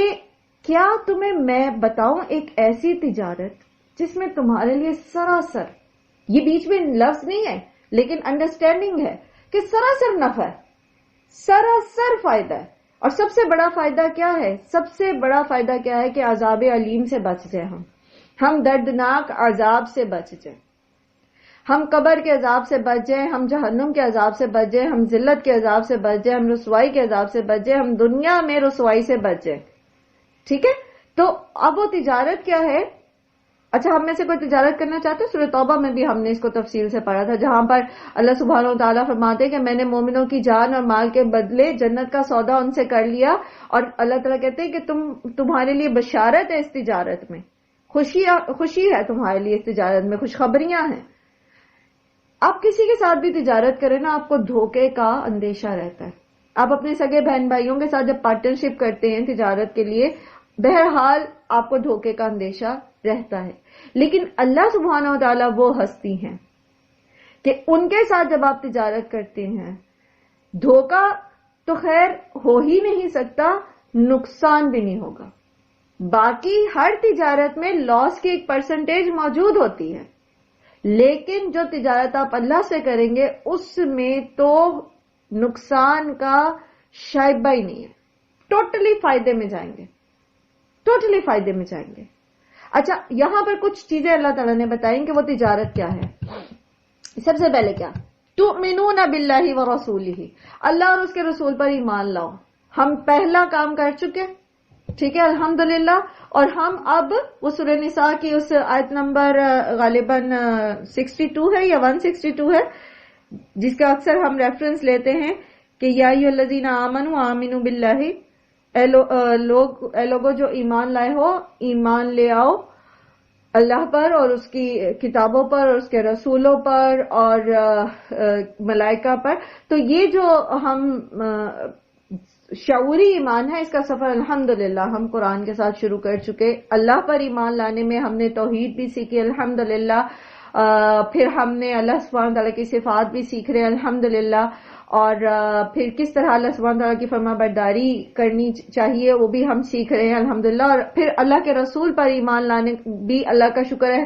کیا تمہیں میں بتاؤں ایک ایسی تجارت جس میں تمہارے لیے سراسر، یہ بیچ میں لفظ نہیں ہے لیکن انڈرسٹینڈنگ ہے کہ سراسر نفع ہے، سراسر فائدہ ہے، اور سب سے بڑا فائدہ کیا ہے؟ سب سے بڑا فائدہ کیا ہے کہ عذاب علیم سے بچ جائیں، ہم دردناک عذاب سے بچ جائیں، ہم قبر کے عذاب سے بچ جائیں، ہم جہنم کے عذاب سے بچ جائیں، ہم ذلت کے عذاب سے بچ جائیں، ہم رسوائی کے عذاب سے بچ جائیں، ہم دنیا میں رسوائی سے بچ جائیں، ٹھیک ہے؟ تو اب وہ تجارت کیا ہے؟ اچھا، ہم میں سے کوئی تجارت کرنا چاہتے ہیں؟ سورہ توبہ میں بھی ہم نے اس کو تفصیل سے پڑھا تھا، جہاں پر اللہ سبحانہ و تعالیٰ فرماتے ہیں کہ میں نے مومنوں کی جان اور مال کے بدلے جنت کا سودا ان سے کر لیا، اور اللہ تعالیٰ کہتے ہیں کہ تمہارے لیے بشارت ہے اس تجارت میں، خوشی ہے تمہارے لیے اس تجارت میں، خوشخبریاں ہیں۔ آپ کسی کے ساتھ بھی تجارت کریں نا، آپ کو دھوکے کا اندیشہ رہتا ہے۔ آپ اپنے سگے بہن بھائیوں کے ساتھ جب پارٹنرشپ کرتے ہیں تجارت کے لیے، بہرحال آپ کو دھوکے کا اندیشہ رہتا ہے، لیکن اللہ سبحانہ و تعالیٰ وہ ہستی ہیں کہ ان کے ساتھ جب آپ تجارت کرتے ہیں، دھوکہ تو خیر ہو ہی نہیں سکتا، نقصان بھی نہیں ہوگا۔ باقی ہر تجارت میں لاس کی ایک پرسنٹیج موجود ہوتی ہے، لیکن جو تجارت آپ اللہ سے کریں گے اس میں تو نقصان کا شائبہ ہی نہیں ہے، ٹوٹلی فائدے میں جائیں گے، ٹوٹلی فائدے میں جائیں گے۔ اچھا، یہاں پر کچھ چیزیں اللہ تعالیٰ نے بتائیں کہ وہ تجارت کیا ہے۔ سب سے پہلے کیا؟ تؤمنون باللہ ورسولہ، اللہ اور اس کے رسول پر ایمان لاؤ۔ ہم پہلا کام کر چکے، ٹھیک ہے، الحمدللہ، اور ہم اب وہ سورہ نساء کی اس آیت نمبر غالباً 62 ہے یا 162 ہے، جس کا اکثر ہم ریفرنس لیتے ہیں کہ یا ایھا الذین آمنوا آمنوا باللہ، اے لوگو جو ایمان لائے ہو، ایمان لے آؤ اللہ پر اور اس کی کتابوں پر اور اس کے رسولوں پر اور ملائکہ پر۔ تو یہ جو ہم شعوری ایمان ہے، اس کا سفر الحمدللہ ہم قرآن کے ساتھ شروع کر چکے۔ اللہ پر ایمان لانے میں ہم نے توحید بھی سیکھی الحمدللہ، پھر ہم نے اللہ سبحانہ تعالیٰ کی صفات بھی سیکھ رہے الحمدللہ، اور پھر کس طرح اللہ سبحانہ تعالیٰ کی فرما برداری کرنی چاہیے وہ بھی ہم سیکھ رہے ہیں الحمدللہ، اور پھر اللہ کے رسول پر ایمان لانے بھی اللہ کا شکر ہے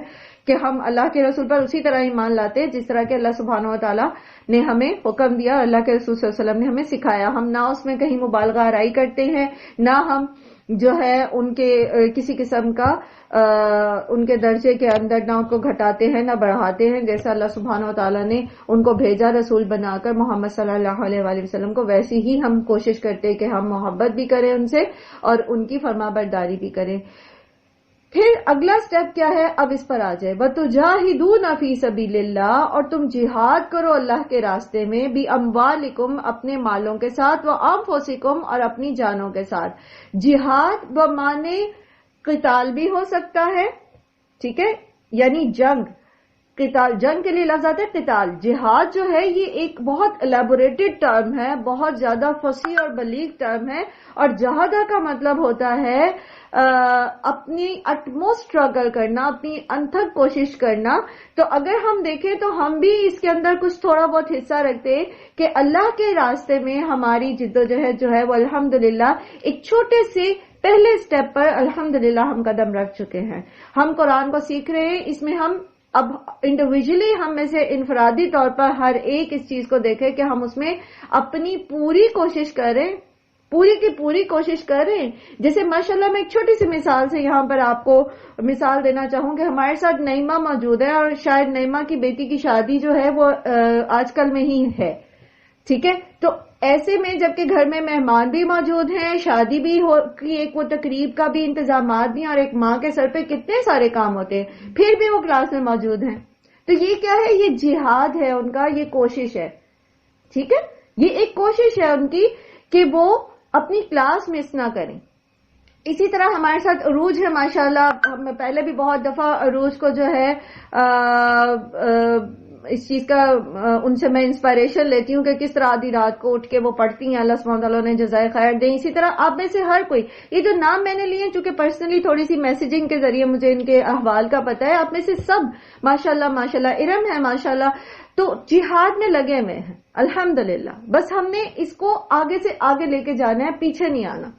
کہ ہم اللہ کے رسول پر اسی طرح ایمان لاتے ہیں جس طرح کہ اللہ سبحانہ و تعالیٰ نے ہمیں حکم دیا، اللہ کے رسول صلی اللہ علیہ وسلم نے ہمیں سکھایا۔ ہم نہ اس میں کہیں مبالغہ آرائی کرتے ہیں، نہ ہم جو ہے ان کے کسی قسم کا ان کے درجے کے اندر نہ ان کو گھٹاتے ہیں نہ بڑھاتے ہیں، جیسا اللہ سبحانہ و تعالیٰ نے ان کو بھیجا رسول بنا کر محمد صلی اللہ علیہ وآلہ وسلم کو، ویسی ہی ہم کوشش کرتے کہ ہم محبت بھی کریں ان سے اور ان کی فرما برداری بھی کریں۔ پھر اگلا سٹیپ کیا ہے؟ اب اس پر آ جائے، وَتُجَاهِدُونَ فِي سَبِيلِ اللَّهِ، اور تم جہاد کرو اللہ کے راستے میں، بِأَمْوَالِكُمْ، اپنے مالوں کے ساتھ، وَأَنفُسِكُمْ، اور اپنی جانوں کے ساتھ۔ جہاد بمانے قتال بھی ہو سکتا ہے، ٹھیک ہے، یعنی جنگ، قتال، جنگ کے لیے لفظ آتا ہے قتال۔ جہاد جو ہے یہ ایک بہت الیبوریٹڈ ٹرم ہے، بہت زیادہ فصیح اور بلیغ ٹرم ہے، اور جہادہ کا مطلب ہوتا ہے اپنی اٹموسٹ اسٹرگل کرنا، اپنی انتھک کوشش کرنا۔ تو اگر ہم دیکھیں تو ہم بھی اس کے اندر کچھ تھوڑا بہت حصہ رکھتے کہ اللہ کے راستے میں ہماری جدوجہد جو ہے وہ الحمدللہ ایک چھوٹے سے پہلے سٹیپ پر الحمدللہ ہم قدم رکھ چکے ہیں۔ ہم قرآن کو سیکھ رہے ہیں، اس میں ہم اب انڈیویجلی ہم میں سے انفرادی طور پر ہر ایک اس چیز کو دیکھے کہ ہم اس میں اپنی پوری کوشش کریں، پوری کی پوری کوشش کریں۔ جیسے ماشاءاللہ میں ایک چھوٹی سی مثال سے یہاں پر آپ کو مثال دینا چاہوں کہ ہمارے ساتھ نعیمہ موجود ہے، اور شاید نعیمہ کی بیٹی کی شادی جو ہے وہ آج کل میں ہی ہے، ٹھیک ہے۔ تو ایسے میں جبکہ گھر میں مہمان بھی موجود ہیں، شادی بھی ہو کی ایک وہ تقریب کا بھی انتظامات بھی، اور ایک ماں کے سر پہ کتنے سارے کام ہوتے ہیں، پھر بھی وہ کلاس میں موجود ہیں۔ تو یہ کیا ہے؟ یہ جہاد ہے ان کا، یہ کوشش ہے، ٹھیک ہے، یہ ایک کوشش ہے ان کی کہ وہ اپنی کلاس مس نہ کریں. اسی طرح ہمارے ساتھ عروج ہے ماشاءاللہ. میں پہلے بھی بہت دفعہ عروج کو جو ہے اس چیز کا ان سے میں انسپائریشن لیتی ہوں کہ کس طرح آدھی رات کو اٹھ کے وہ پڑھتی ہیں. اللہ سبحانہ تعالیٰ نے جزائے خیر دیں. اسی طرح آپ میں سے ہر کوئی, یہ جو نام میں نے لیے چونکہ پرسنلی تھوڑی سی میسیجنگ کے ذریعے مجھے ان کے احوال کا پتہ ہے, آپ میں سے سب ماشاءاللہ ماشاءاللہ ارم ہے ماشاءاللہ, تو جہاد میں لگے ہوئے ہیں الحمدللہ. بس ہم نے اس کو آگے سے آگے لے کے جانا ہے, پیچھے نہیں آنا.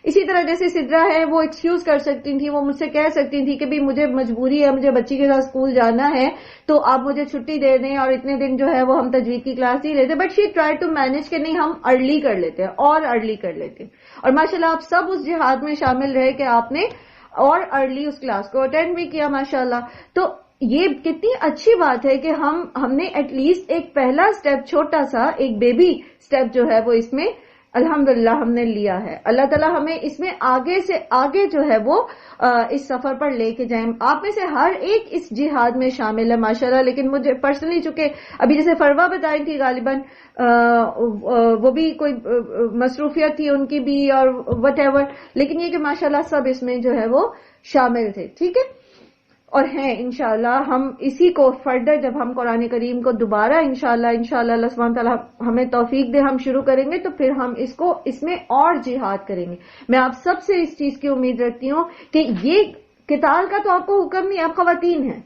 اسی طرح جیسے سدرا ہے, وہ ایکسکیوز کر سکتی تھی, وہ مجھ سے کہہ سکتی تھی کہ بھی مجھے مجبوری ہے, مجھے بچی کے ساتھ اسکول جانا ہے تو آپ مجھے چھٹی دے دیں, اور اتنے دن جو ہے وہ ہم تجوید کی کلاس نہیں لیتے. But she try to manage کہ نہیں ہم ارلی کر لیتے ہیں اور ارلی کر لیتے ہیں. اور ماشاءاللہ آپ سب اس جہاد میں شامل رہے کہ آپ نے اور ارلی اس کلاس کو اٹینڈ بھی کیا ماشاءاللہ. تو یہ کتنی اچھی بات ہے کہ ہم نے ایٹ لیسٹ ایک پہلا اسٹیپ, چھوٹا سا ایک بیبی اسٹیپ جو ہے وہ اس میں الحمدللہ ہم نے لیا ہے. اللہ تعالیٰ ہمیں اس میں آگے سے آگے جو ہے وہ اس سفر پر لے کے جائیں. آپ میں سے ہر ایک اس جہاد میں شامل ہے ماشاءاللہ. لیکن مجھے پرسنلی چونکہ ابھی جیسے فروا بتائی تھی غالباً وہ بھی کوئی مصروفیت تھی ان کی بھی اور وٹ ایور, لیکن یہ کہ ماشاءاللہ سب اس میں جو ہے وہ شامل تھے. ٹھیک ہے, اور ہیں انشاءاللہ ہم اسی کو فردر جب ہم قرآن کریم کو دوبارہ انشاءاللہ اللہ سبحانہ تعالیٰ ہمیں توفیق دے ہم شروع کریں گے تو پھر ہم اس میں اور جہاد کریں گے. میں آپ سب سے اس چیز کی امید رکھتی ہوں کہ یہ قتال کا تو آپ کو حکم نہیں, آپ خواتین ہیں,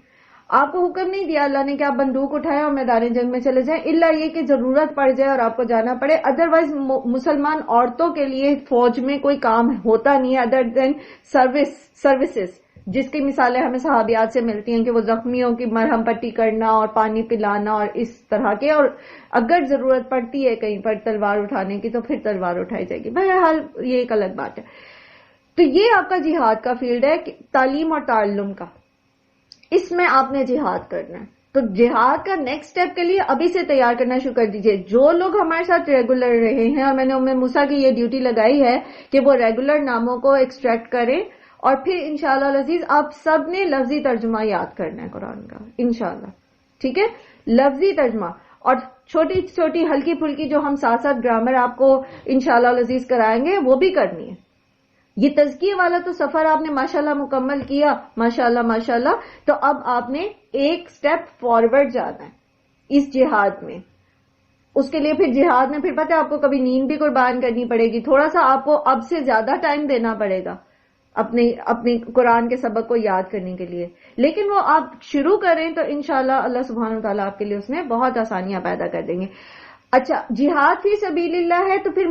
آپ کو حکم نہیں دیا اللہ نے کہ آپ بندوق اٹھائیں اور میدان جنگ میں چلے جائیں, الا یہ کہ ضرورت پڑ جائے اور آپ کو جانا پڑے. ادروائز مسلمان عورتوں کے لیے فوج میں کوئی کام ہوتا نہیں ہے ادر دین سروسز, جس کی مثالیں ہمیں صحابیات سے ملتی ہیں کہ وہ زخمیوں کی مرہم پٹی کرنا اور پانی پلانا اور اس طرح کے, اور اگر ضرورت پڑتی ہے کہیں پر تلوار اٹھانے کی تو پھر تلوار اٹھائی جائے گی. بہرحال یہ ایک الگ بات ہے. تو یہ آپ کا جہاد کا فیلڈ ہے, تعلیم اور تعلم کا, اس میں آپ نے جہاد کرنا ہے. تو جہاد کا نیکسٹ اسٹیپ کے لیے ابھی سے تیار کرنا شروع کر دیجئے. جو لوگ ہمارے ساتھ ریگولر رہے ہیں, اور میں نے ام موسیٰ کی یہ ڈیوٹی لگائی ہے کہ وہ ریگولر ناموں کو ایکسٹریکٹ کریں, اور پھر انشاءاللہ العزیز آپ سب نے لفظی ترجمہ یاد کرنا ہے قرآن کا انشاءاللہ. ٹھیک ہے, لفظی ترجمہ, اور چھوٹی چھوٹی ہلکی پھلکی جو ہم ساتھ ساتھ گرامر آپ کو انشاءاللہ العزیز کرائیں گے وہ بھی کرنی ہے. یہ تزکیے والا تو سفر آپ نے ماشاءاللہ مکمل کیا ماشاءاللہ ماشاءاللہ. تو اب آپ نے ایک سٹیپ فارورڈ جانا ہے اس جہاد میں. اس کے لیے پھر جہاد میں پھر پتہ ہے آپ کو کبھی نیند بھی قربان کرنی پڑے گی, تھوڑا سا آپ کو اب سے زیادہ ٹائم دینا پڑے گا اپنے قرآن کے سبق کو یاد کرنے کے لیے. لیکن وہ آپ شروع کریں تو انشاءاللہ اللہ سبحانہ وتعالیٰ آپ کے لیے اس میں بہت آسانیاں پیدا کر دیں گے. اچھا, جہاد فی سبیل اللہ ہے تو پھر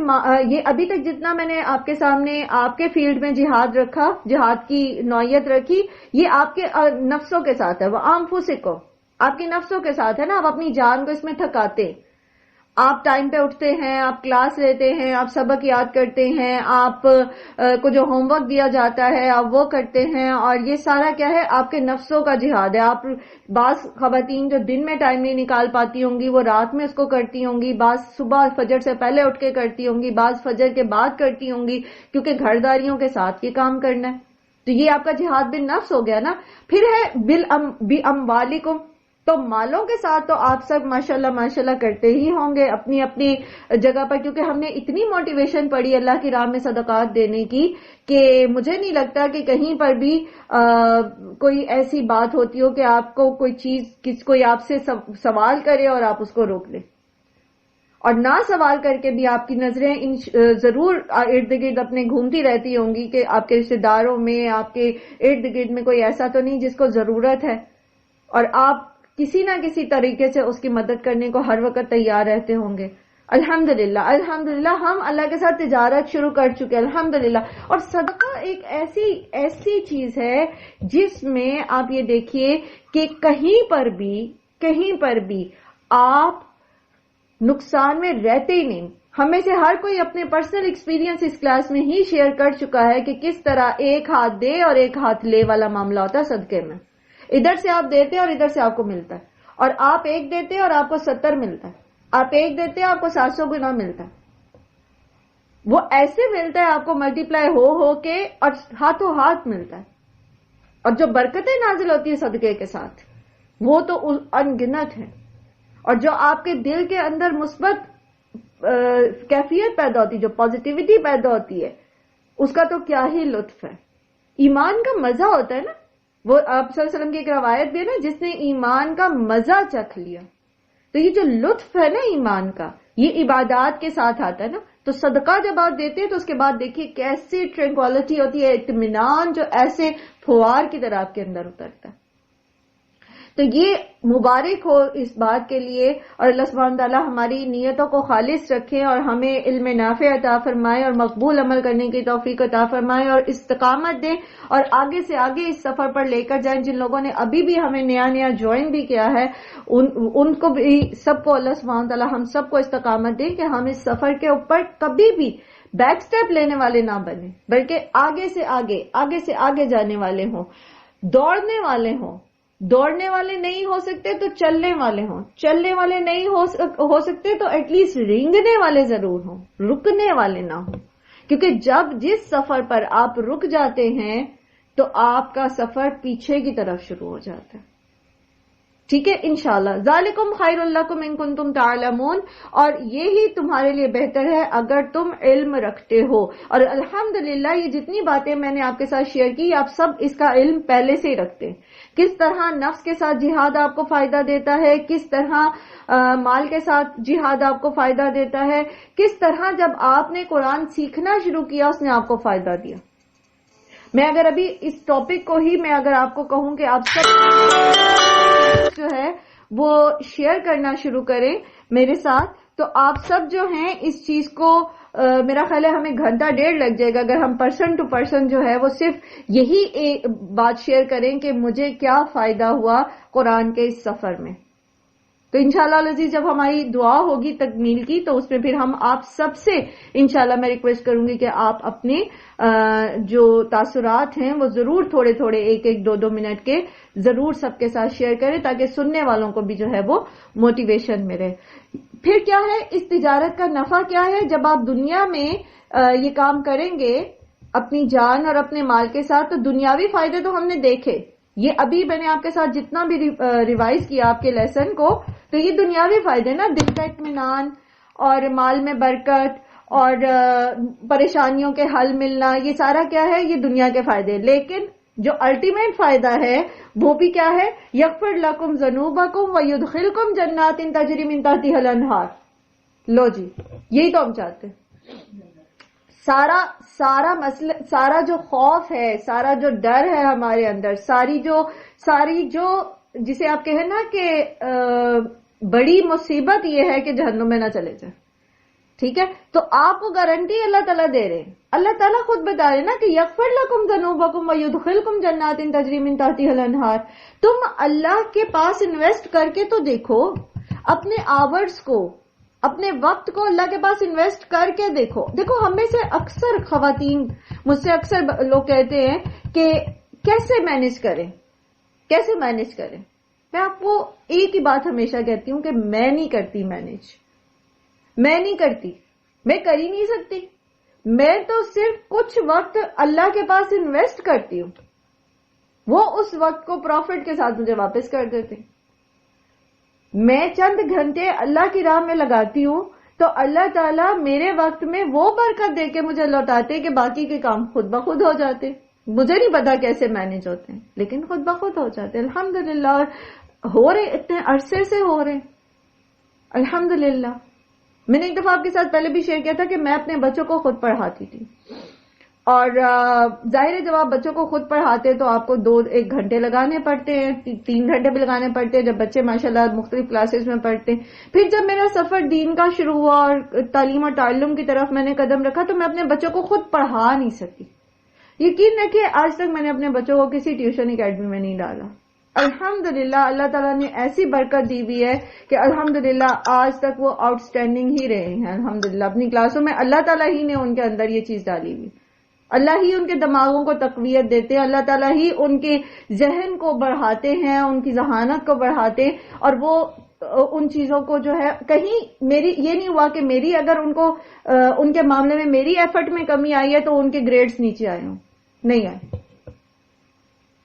یہ ابھی تک جتنا میں نے آپ کے سامنے آپ کے فیلڈ میں جہاد رکھا, جہاد کی نوعیت رکھی, یہ آپ کے نفسوں کے ساتھ ہے. وہ انفسکم, آپ کی نفسوں کے ساتھ ہے نا. آپ اپنی جان کو اس میں تھکاتے, آپ ٹائم پہ اٹھتے ہیں, آپ کلاس لیتے ہیں, آپ سبق یاد کرتے ہیں, آپ کو جو ہوم ورک دیا جاتا ہے آپ وہ کرتے ہیں, اور یہ سارا کیا ہے آپ کے نفسوں کا جہاد ہے. آپ بعض خواتین جو دن میں ٹائم نہیں نکال پاتی ہوں گی وہ رات میں اس کو کرتی ہوں گی, بعض صبح فجر سے پہلے اٹھ کے کرتی ہوں گی, بعض فجر کے بعد کرتی ہوں گی, کیونکہ گھرداریوں کے ساتھ یہ کام کرنا ہے. تو یہ آپ کا جہاد بالنفس ہو گیا نا. پھر ہے بِأَمْوَالِكُمْ, تو مالوں کے ساتھ تو آپ سب ماشاءاللہ ماشاءاللہ کرتے ہی ہوں گے اپنی اپنی جگہ پر, کیونکہ ہم نے اتنی موٹیویشن پڑھی اللہ کی راہ میں صدقات دینے کی کہ مجھے نہیں لگتا کہ کہیں پر بھی کوئی ایسی بات ہوتی ہو کہ آپ کو کوئی چیز کوئی آپ سے سوال کرے اور آپ اس کو روک لیں. اور نہ سوال کر کے بھی آپ کی نظریں ضرور ارد گرد اپنے گھومتی رہتی ہوں گی کہ آپ کے رشتے داروں میں, آپ کے ارد گرد میں کوئی ایسا تو نہیں جس کو ضرورت ہے, اور آپ کسی نہ کسی طریقے سے اس کی مدد کرنے کو ہر وقت تیار رہتے ہوں گے. الحمدللہ الحمدللہ ہم اللہ کے ساتھ تجارت شروع کر چکے الحمدللہ. اور صدقہ ایک ایسی چیز ہے جس میں آپ یہ دیکھیے کہ کہیں پر بھی آپ نقصان میں رہتے ہی نہیں. ہمیں سے ہر کوئی اپنے پرسنل ایکسپیرینس اس کلاس میں ہی شیئر کر چکا ہے کہ کس طرح ایک ہاتھ دے اور ایک ہاتھ لے والا معاملہ ہوتا ہے صدقے میں. ادھر سے آپ دیتے اور ادھر سے آپ کو ملتا ہے, اور آپ ایک دیتے اور آپ کو 70 ملتا ہے, آپ ایک دیتے آپ کو 700 گنا ملتا ہے. وہ ایسے ملتا ہے آپ کو ملٹی پلائی ہو کے, اور ہاتھوں ہاتھ ملتا ہے. اور جو برکتیں نازل ہوتی ہیں صدقے کے ساتھ وہ تو ان گنت ہیں. اور جو آپ کے دل کے اندر مثبت کیفیت پیدا ہوتی ہے، جو پازیٹیوٹی پیدا ہوتی ہے، اس کا تو کیا ہی لطف ہے. ایمان کا مزہ ہوتا ہے نا، وہ آپ صلی اللہ علیہ وسلم کی ایک روایت بھی ہے نا، جس نے ایمان کا مزہ چکھ لیا. تو یہ جو لطف ہے نا ایمان کا، یہ عبادات کے ساتھ آتا ہے نا. تو صدقہ جب آپ دیتے ہیں تو اس کے بعد دیکھیے کیسی ٹرینکوالٹی ہوتی ہے، اطمینان جو ایسے پھوار کی طرح آپ کے اندر اترتا ہے. تو یہ مبارک ہو اس بات کے لیے، اور اللہ سبحانہ تعالیٰ ہماری نیتوں کو خالص رکھے اور ہمیں علم نافع عطا فرمائے اور مقبول عمل کرنے کی توفیق عطا فرمائے اور استقامت دے، اور آگے سے آگے اس سفر پر لے کر جائیں. جن لوگوں نے ابھی بھی ہمیں نیا نیا جوائن بھی کیا ہے، ان کو بھی سب کو اللہ سبحانہ تعالیٰ ہم سب کو استقامت دے کہ ہم اس سفر کے اوپر کبھی بھی بیک سٹیپ لینے والے نہ بنے، بلکہ آگے سے آگے جانے والے ہوں، دوڑنے والے ہوں. دوڑنے والے نہیں ہو سکتے تو چلنے والے ہوں، چلنے والے نہیں ہو سکتے تو ایٹ لیسٹ رینگنے والے ضرور ہوں، رکنے والے نہ ہوں. کیونکہ جس سفر پر آپ رک جاتے ہیں تو آپ کا سفر پیچھے کی طرف شروع ہو جاتا ہے. ٹھیک ہے، انشاءاللہ. ذالکم خیر لکم ان کنتم تعلمون، اور یہی تمہارے لیے بہتر ہے اگر تم علم رکھتے ہو. اور الحمدللہ یہ جتنی باتیں میں نے آپ کے ساتھ شیئر کی، آپ سب اس کا علم پہلے سے ہی رکھتے ہیں. کس طرح نفس کے ساتھ جہاد آپ کو فائدہ دیتا ہے، کس طرح مال کے ساتھ جہاد آپ کو فائدہ دیتا ہے، کس طرح جب آپ نے قرآن سیکھنا شروع کیا اس نے آپ کو فائدہ دیا. میں اگر ابھی اس ٹاپک کو ہی میں اگر آپ کو کہوں کہ آپ سب جو ہے وہ شیئر کرنا شروع کریں میرے ساتھ، تو آپ سب جو ہیں اس چیز کو میرا خیال ہے ہمیں گھنٹہ ڈیڑھ لگ جائے گا اگر ہم پرسن ٹو پرسن جو ہے وہ صرف یہی ایک بات شیئر کریں کہ مجھے کیا فائدہ ہوا قرآن کے اس سفر میں. تو انشاءاللہ العزیز جب ہماری دعا ہوگی تکمیل کی تو اس میں پھر ہم آپ سب سے انشاءاللہ میں ریکویسٹ کروں گی کہ آپ اپنے جو تاثرات ہیں وہ ضرور تھوڑے تھوڑے ایک دو منٹ کے ضرور سب کے ساتھ شیئر کریں تاکہ سننے والوں کو بھی جو ہے وہ موٹیویشن ملے. پھر کیا ہے اس تجارت کا نفع کیا ہے؟ جب آپ دنیا میں یہ کام کریں گے اپنی جان اور اپنے مال کے ساتھ تو دنیاوی فائدے تو ہم نے دیکھے. یہ ابھی میں نے آپ کے ساتھ جتنا بھی ریوائز کیا آپ کے لیسن کو، تو یہ دنیاوی فائدے نا، دل کا اطمینان اور مال میں برکت اور پریشانیوں کے حل ملنا، یہ سارا کیا ہے؟ یہ دنیا کے فائدے. لیکن جو الٹیمیٹ فائدہ ہے وہ بھی کیا ہے؟ یغفر لکم ذنوبکم ویدخلکم جنات تجری من تحتہا الانہار. لو جی یہی تو ہم چاہتے ہیں. سارا مسئلہ، سارا جو خوف ہے، سارا جو ڈر ہے ہمارے اندر، ساری جو جسے آپ کہیں نا کہ بڑی مصیبت یہ ہے کہ جہنم میں نہ چلے جائیں. ٹھیک ہے، تو آپ کو گارنٹی اللہ تعالیٰ دے رہے ہیں. اللہ تعالیٰ خود بتا رہے نا کہ یغفر لکم ذنوبکم ویدخلکم جنات تجری من تحتہا الانہار. تم اللہ کے پاس انویسٹ کر کے تو دیکھو، اپنے آورز کو، اپنے وقت کو اللہ کے پاس انویسٹ کر کے دیکھو. ہم میں سے اکثر خواتین، مجھ سے اکثر لوگ کہتے ہیں کہ کیسے مینج کریں. میں آپ کو ایک ہی بات ہمیشہ کہتی ہوں کہ میں نہیں کرتی مینج، میں کر ہی نہیں سکتی. میں تو صرف کچھ وقت اللہ کے پاس انویسٹ کرتی ہوں، وہ اس وقت کو پروفٹ کے ساتھ مجھے واپس کر دیتے. میں چند گھنٹے اللہ کی راہ میں لگاتی ہوں تو اللہ تعالیٰ میرے وقت میں وہ برکت دے کے مجھے لوٹاتے کہ باقی کے کام خود بخود ہو جاتے. مجھے نہیں پتا کیسے مینج ہوتے ہیں لیکن خود بخود ہو جاتے. الحمدللہ ہو رہے، اتنے عرصے سے ہو رہے الحمدللہ. میں نے ایک دفعہ آپ کے ساتھ پہلے بھی شیئر کیا تھا کہ میں اپنے بچوں کو خود پڑھاتی تھی، اور ظاہر ہے جب آپ بچوں کو خود پڑھاتے تو آپ کو 2-1 گھنٹے لگانے پڑتے ہیں، 3 گھنٹے بھی لگانے پڑتے ہیں جب بچے ماشاءاللہ مختلف کلاسز میں پڑھتے ہیں. پھر جب میرا سفر دین کا شروع ہوا اور تعلیم اور تعلم کی طرف میں نے قدم رکھا تو میں اپنے بچوں کو خود پڑھا نہیں سکی. یقین رکھیے آج تک میں نے اپنے بچوں کو کسی ٹیوشن اکیڈمی میں نہیں ڈالا. الحمدللہ اللہ تعالیٰ نے ایسی برکت دی ہوئی ہے کہ الحمدللہ آج تک وہ آؤٹ اسٹینڈنگ ہی رہے ہیں. الحمدللہ اپنی کلاسوں میں اللہ تعالیٰ ہی نے ان کے اندر یہ چیز ڈالی ہوئی. اللہ ہی ان کے دماغوں کو تقویت دیتے ہیں، اللہ تعالیٰ ہی ان کے ذہن کو بڑھاتے ہیں، ان کی ذہانت کو بڑھاتے ہیں. اور وہ ان چیزوں کو جو ہے کہیں میری یہ نہیں ہوا کہ میری اگر ان کو ان کے معاملے میں میری ایفرٹ میں کمی آئی ہے تو ان کے گریڈز نیچے آئے ہوں، نہیں آئے.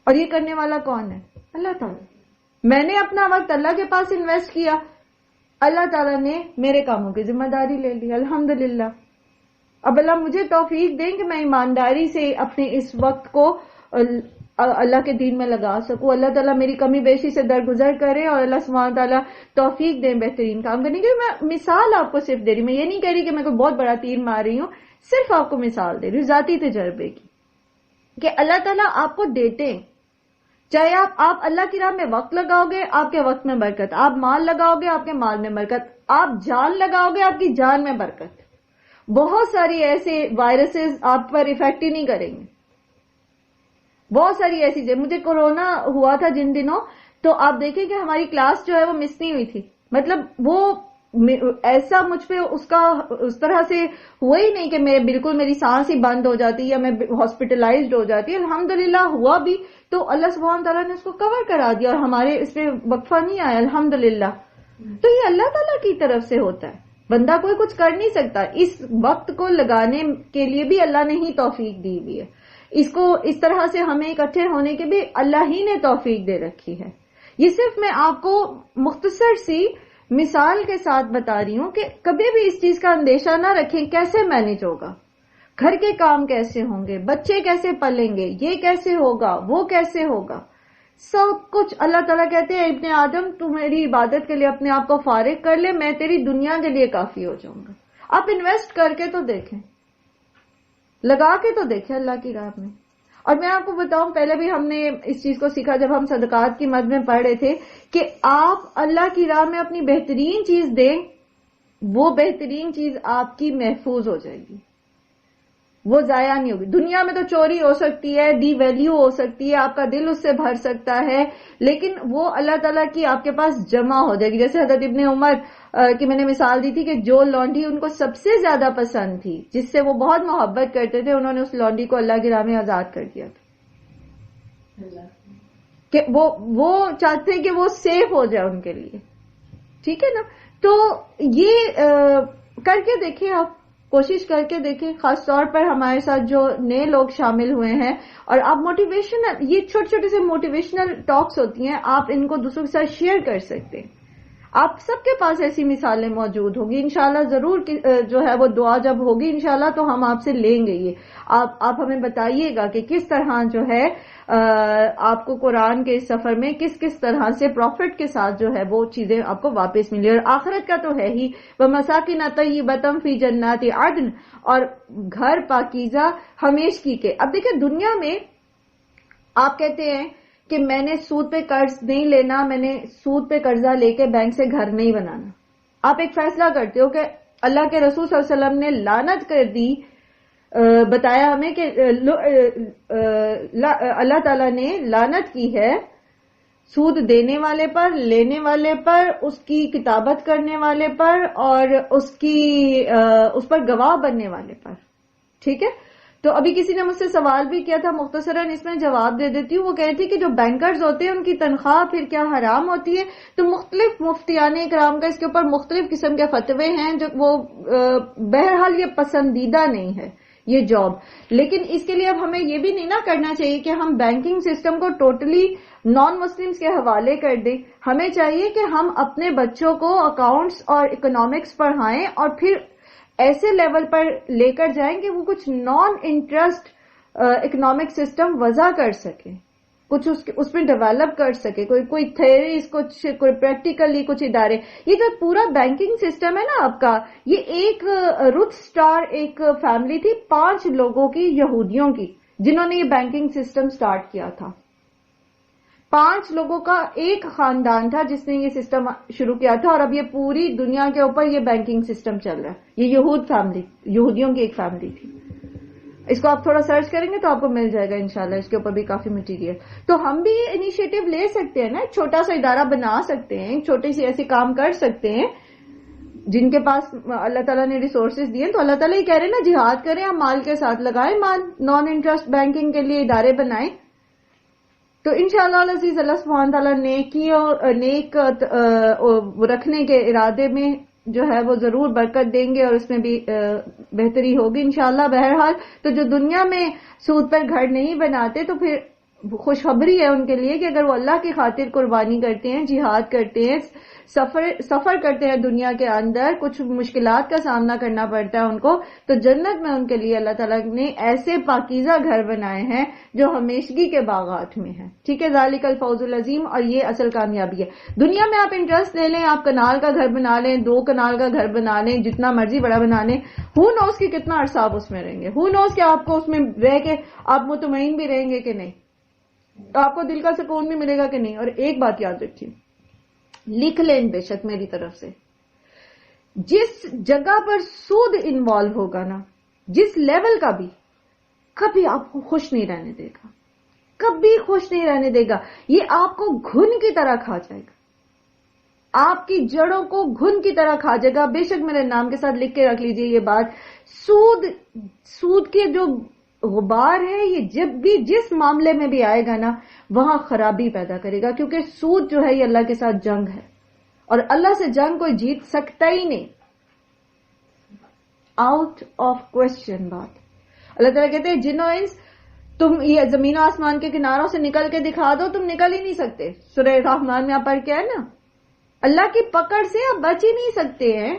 اور یہ کرنے والا کون ہے؟ اللہ تعالیٰ. میں نے اپنا وقت اللہ کے پاس انویسٹ کیا اللہ تعالیٰ نے میرے کاموں کی ذمہ داری لے لی، الحمدللہ. اب اللہ مجھے توفیق دیں کہ میں ایمانداری سے اپنے اس وقت کو اللہ کے دین میں لگا سکوں. اللہ تعالیٰ میری کمی بیشی سے درگزر کرے اور اللہ سبحانہ تعالیٰ توفیق دیں بہترین کام کرنے کی. میں مثال آپ کو صرف دے رہی ہوں، میں یہ نہیں کہہ رہی کہ میں کوئی بہت بڑا تیر مار رہی ہوں، صرف آپ کو مثال دے رہی ہوں ذاتی تجربے کی، کہ اللہ تعالیٰ آپ کو دیتے ہیں. چاہے آپ اللہ کی راہ میں وقت لگاؤ گے، آپ کے وقت میں برکت. آپ مال لگاؤ گے، آپ کے مال میں برکت. آپ جان لگاؤ گے، آپ کی جان میں برکت. بہت ساری ایسے وائرسز آپ پر افیکٹ ہی نہیں کریں گے. بہت ساری ایسی چیزیں. مجھے کورونا ہوا تھا جن دنوں، تو آپ دیکھیں کہ ہماری کلاس جو ہے وہ مس نہیں ہوئی تھی. مطلب وہ ایسا مجھ پہ اس طرح سے ہوا ہی نہیں کہ بالکل میری سانس ہی بند ہو جاتی یا میں ہاسپٹلائزڈ ہو جاتی. الحمدللہ ہوا بھی تو اللہ سبحانہ تعالیٰ نے اس کو کور کرا دیا اور ہمارے اس پہ وقفہ نہیں آیا الحمدللہ. تو یہ اللہ تعالیٰ کی طرف سے ہوتا ہے، بندہ کوئی کچھ کر نہیں سکتا. اس وقت کو لگانے کے لیے بھی اللہ نے ہی توفیق دی ہوئی ہے. اس کو اس طرح سے ہمیں اکٹھے ہونے کے بھی اللہ ہی نے توفیق دے رکھی ہے. یہ صرف میں آپ کو مختصر سی مثال کے ساتھ بتا رہی ہوں کہ کبھی بھی اس چیز کا اندیشہ نہ رکھیں کیسے مینج ہوگا، گھر کے کام کیسے ہوں گے، بچے کیسے پلیں گے، یہ کیسے ہوگا، وہ کیسے ہوگا. سب کچھ اللہ تعالیٰ کہتے ہیں ابن آدم تو میری عبادت کے لیے اپنے آپ کو فارغ کر لے، میں تیری دنیا کے لیے کافی ہو جاؤں گا. آپ انویسٹ کر کے تو دیکھیں، لگا کے تو دیکھیں اللہ کی راہ میں. اور میں آپ کو بتاؤں، پہلے بھی ہم نے اس چیز کو سیکھا جب ہم صدقات کی مد میں پڑھ رہے تھے کہ آپ اللہ کی راہ میں اپنی بہترین چیز دیں، وہ بہترین چیز آپ کی محفوظ ہو جائے گی، وہ ضائع نہیں ہوگی. دنیا میں تو چوری ہو سکتی ہے، ڈی ویلیو ہو سکتی ہے، آپ کا دل اس سے بھر سکتا ہے، لیکن وہ اللہ تعالیٰ کی آپ کے پاس جمع ہو جائے گی. جیسے حضرت ابن عمر کی میں نے مثال دی تھی کہ جو لونڈی ان کو سب سے زیادہ پسند تھی، جس سے وہ بہت محبت کرتے تھے، انہوں نے اس لونڈی کو اللہ کی راہ میں آزاد کر دیا تھا کہ وہ چاہتے ہیں کہ وہ سیف ہو جائے ان کے لیے. ٹھیک ہے نا؟ تو یہ کر کے دیکھیں، آپ کوشش کر کے دیکھیں. خاص طور پر ہمارے ساتھ جو نئے لوگ شامل ہوئے ہیں، اور آپ موٹیویشنل، یہ چھوٹے چھوٹے سے موٹیویشنل ٹاکس ہوتی ہیں، آپ ان کو دوسروں کے ساتھ شیئر کر سکتے ہیں. آپ سب کے پاس ایسی مثالیں موجود ہوں گی انشاءاللہ. ضرور جو ہے وہ دعا جب ہوگی انشاءاللہ تو ہم آپ سے لیں گے. یہ آپ ہمیں بتائیے گا کہ کس طرح جو ہے آپ کو قرآن کے سفر میں کس طرح سے پروفٹ کے ساتھ جو ہے وہ چیزیں آپ کو واپس ملی. اور آخرت کا تو ہے ہی، وَمَسَاكِنَ طَيِّبَةً فِي جَنَّاتِ عَدْنٍ، اور گھر پاکیزہ ہمیشگی کے. اب دیکھیں دنیا میں آپ کہتے ہیں کہ میں نے سود پہ قرض نہیں لینا، میں نے سود پہ قرضہ لے کے بینک سے گھر نہیں بنانا. آپ ایک فیصلہ کرتے ہو کہ اللہ کے رسول صلی اللہ علیہ وسلم نے لعنت کر دی، بتایا ہمیں کہ اللہ تعالیٰ نے لعنت کی ہے سود دینے والے پر، لینے والے پر، اس کی کتابت کرنے والے پر، اور اس پر گواہ بننے والے پر. ٹھیک ہے؟ تو ابھی کسی نے مجھ سے سوال بھی کیا تھا، مختصراً اس میں جواب دے دیتی ہوں. وہ کہتی کہ جو بینکرز ہوتے ہیں ان کی تنخواہ پھر کیا حرام ہوتی ہے؟ تو مختلف مفتیان اکرام کا اس کے اوپر مختلف قسم کے فتوے ہیں، جو وہ بہرحال یہ پسندیدہ نہیں ہے یہ جاب. لیکن اس کے لیے اب ہمیں یہ بھی نہیں نہ کرنا چاہیے کہ ہم بینکنگ سسٹم کو ٹوٹلی نان مسلمز کے حوالے کر دیں. ہمیں چاہیے کہ ہم اپنے بچوں کو اکاؤنٹس اور اکنامکس پڑھائیں اور پھر ایسے لیول پر لے کر جائیں کہ وہ کچھ نان انٹرسٹ اکنامک سسٹم وضع کر سکیں، کچھ اس میں ڈیولپ کر سکے، کوئی تھیریز، کوئی پریکٹیکلی کچھ ادارے. یہ جو پورا بینکنگ سسٹم ہے نا آپ کا، یہ ایک روتھ سٹار ایک فیملی تھی 5 لوگوں کی، یہودیوں کی، جنہوں نے یہ بینکنگ سسٹم سٹارٹ کیا تھا. 5 لوگوں کا ایک خاندان تھا جس نے یہ سسٹم شروع کیا تھا، اور اب یہ پوری دنیا کے اوپر یہ بینکنگ سسٹم چل رہا ہے. یہ یہودیوں کی ایک فیملی تھی. اس کو آپ تھوڑا سرچ کریں گے تو آپ کو مل جائے گا انشاءاللہ، اس کے اوپر بھی کافی مٹیریل. تو ہم بھی یہ انیشیٹو لے سکتے ہیں نا، ایک چھوٹا سا ادارہ بنا سکتے ہیں، ایک چھوٹی سی ایسے کام کر سکتے ہیں جن کے پاس اللہ تعالیٰ نے ریسورسز دیے. تو اللہ تعالیٰ یہ کہہ رہے ہیں نا، جہاد کریں، ہم مال کے ساتھ لگائیں، مال نان انٹرسٹ بینکنگ کے لیے ادارے بنائیں. تو انشاءاللہ العزیز اللہ سبحانہ تعالیٰ نیکی اور نیک رکھنے کے ارادے میں جو ہے وہ ضرور برکت دیں گے، اور اس میں بھی بہتری ہوگی انشاءاللہ. بہرحال تو جو دنیا میں سود پر گھر نہیں بناتے تو پھر خوشخبری ہے ان کے لیے کہ اگر وہ اللہ کی خاطر قربانی کرتے ہیں، جہاد کرتے ہیں، سفر کرتے ہیں دنیا کے اندر، کچھ مشکلات کا سامنا کرنا پڑتا ہے ان کو، تو جنت میں ان کے لیے اللہ تعالیٰ نے ایسے پاکیزہ گھر بنائے ہیں جو ہمیشگی کے باغات میں ہیں. ٹھیک ہے، ذالک الفوز العظیم، اور یہ اصل کامیابی ہے. دنیا میں آپ انٹرسٹ لے لیں، آپ کنال کا گھر بنا لیں، 2 کنال کا گھر بنا لیں، جتنا مرضی بڑا بنا لیں، ہو نوز کہ کتنا عرصہ آپ اس میں رہیں گے، ہو نوز کہ آپ کو اس میں رہ کے آپ مطمئن بھی رہیں گے کہ نہیں، آپ کو دل کا سکون بھی ملے گا کہ نہیں. اور ایک بات یاد رکھیے، لکھ لیں بے شک میری طرف سے، جس جگہ پر سود انوالو ہوگا نا، جس لیول کا بھی، کبھی آپ کو خوش نہیں رہنے دے گا، کبھی خوش نہیں رہنے دے گا. یہ آپ کو گھن کی طرح کھا جائے گا، آپ کی جڑوں کو گھن کی طرح کھا جائے گا. بے شک میرے نام کے ساتھ لکھ کے رکھ لیجئے یہ بات. سود کے جو غبار ہے، یہ جب بھی جس معاملے میں بھی آئے گا نا، وہاں خرابی پیدا کرے گا، کیونکہ سود جو ہے یہ اللہ کے ساتھ جنگ ہے، اور اللہ سے جنگ کوئی جیت سکتا ہی نہیں. آؤٹ آف کوشچن بات. اللہ تعالیٰ کہتے ہیں جن و انس، تم یہ زمین و آسمان کے کناروں سے نکل کے دکھا دو، تم نکل ہی نہیں سکتے. سورہ رحمان میں آپ پڑھ کے ہے نا، اللہ کی پکڑ سے آپ بچ ہی نہیں سکتے ہیں.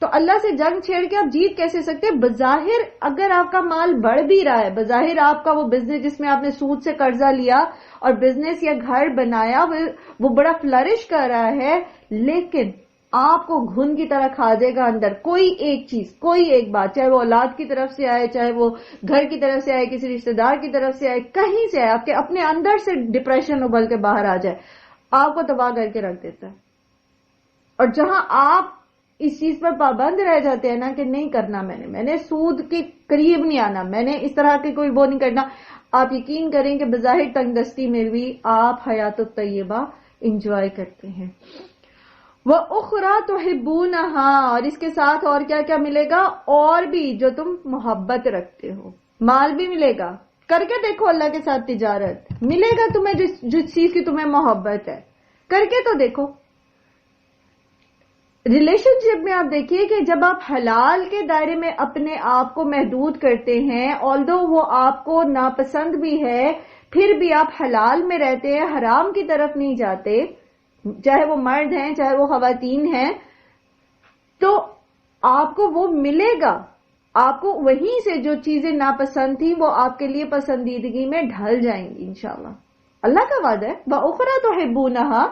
تو اللہ سے جنگ چھیڑ کے آپ جیت کیسے سکتے؟ بظاہر اگر آپ کا مال بڑھ بھی رہا ہے، بظاہر آپ کا وہ بزنس جس میں آپ نے سود سے قرضہ لیا اور بزنس یا گھر بنایا وہ بڑا فلرش کر رہا ہے، لیکن آپ کو گھن کی طرح کھا جائے گا اندر کوئی ایک چیز، کوئی ایک بات، چاہے وہ اولاد کی طرف سے آئے، چاہے وہ گھر کی طرف سے آئے، کسی رشتہ دار کی طرف سے آئے، کہیں سے آئے، آپ کے اپنے اندر سے ڈپریشن ابل کے باہر آ جائے، آپ کو تباہ کر کے رکھ دیتا ہے. اور جہاں آپ اس چیز پر پابند رہ جاتے ہیں نا کہ نہیں کرنا، میں نے سود کے قریب نہیں آنا، میں نے اس طرح کے کوئی وہ نہیں کرنا، آپ یقین کریں کہ بظاہر تنگ دستی میں بھی آپ حیات الطیبہ انجوائے کرتے ہیں. وَأُخْرَى تُحِبُّونَهَا، اور اس کے ساتھ اور کیا کیا ملے گا؟ اور بھی جو تم محبت رکھتے ہو، مال بھی ملے گا. کر کے دیکھو اللہ کے ساتھ تجارت، ملے گا تمہیں جس چیز کی تمہیں محبت ہے، کر کے تو دیکھو. ریلیشن شپ میں آپ دیکھیے کہ جب آپ حلال کے دائرے میں اپنے آپ کو محدود کرتے ہیں، آلدو وہ آپ کو ناپسند بھی ہے، پھر بھی آپ حلال میں رہتے ہیں، حرام کی طرف نہیں جاتے، چاہے وہ مرد ہیں چاہے وہ خواتین ہیں، تو آپ کو وہ ملے گا. آپ کو وہیں سے جو چیزیں ناپسند تھیں وہ آپ کے لیے پسندیدگی میں ڈھل جائیں گی انشاءاللہ. اللہ کا وعدہ ہے. وَأُخْرَى تُحِبُّونَهَا،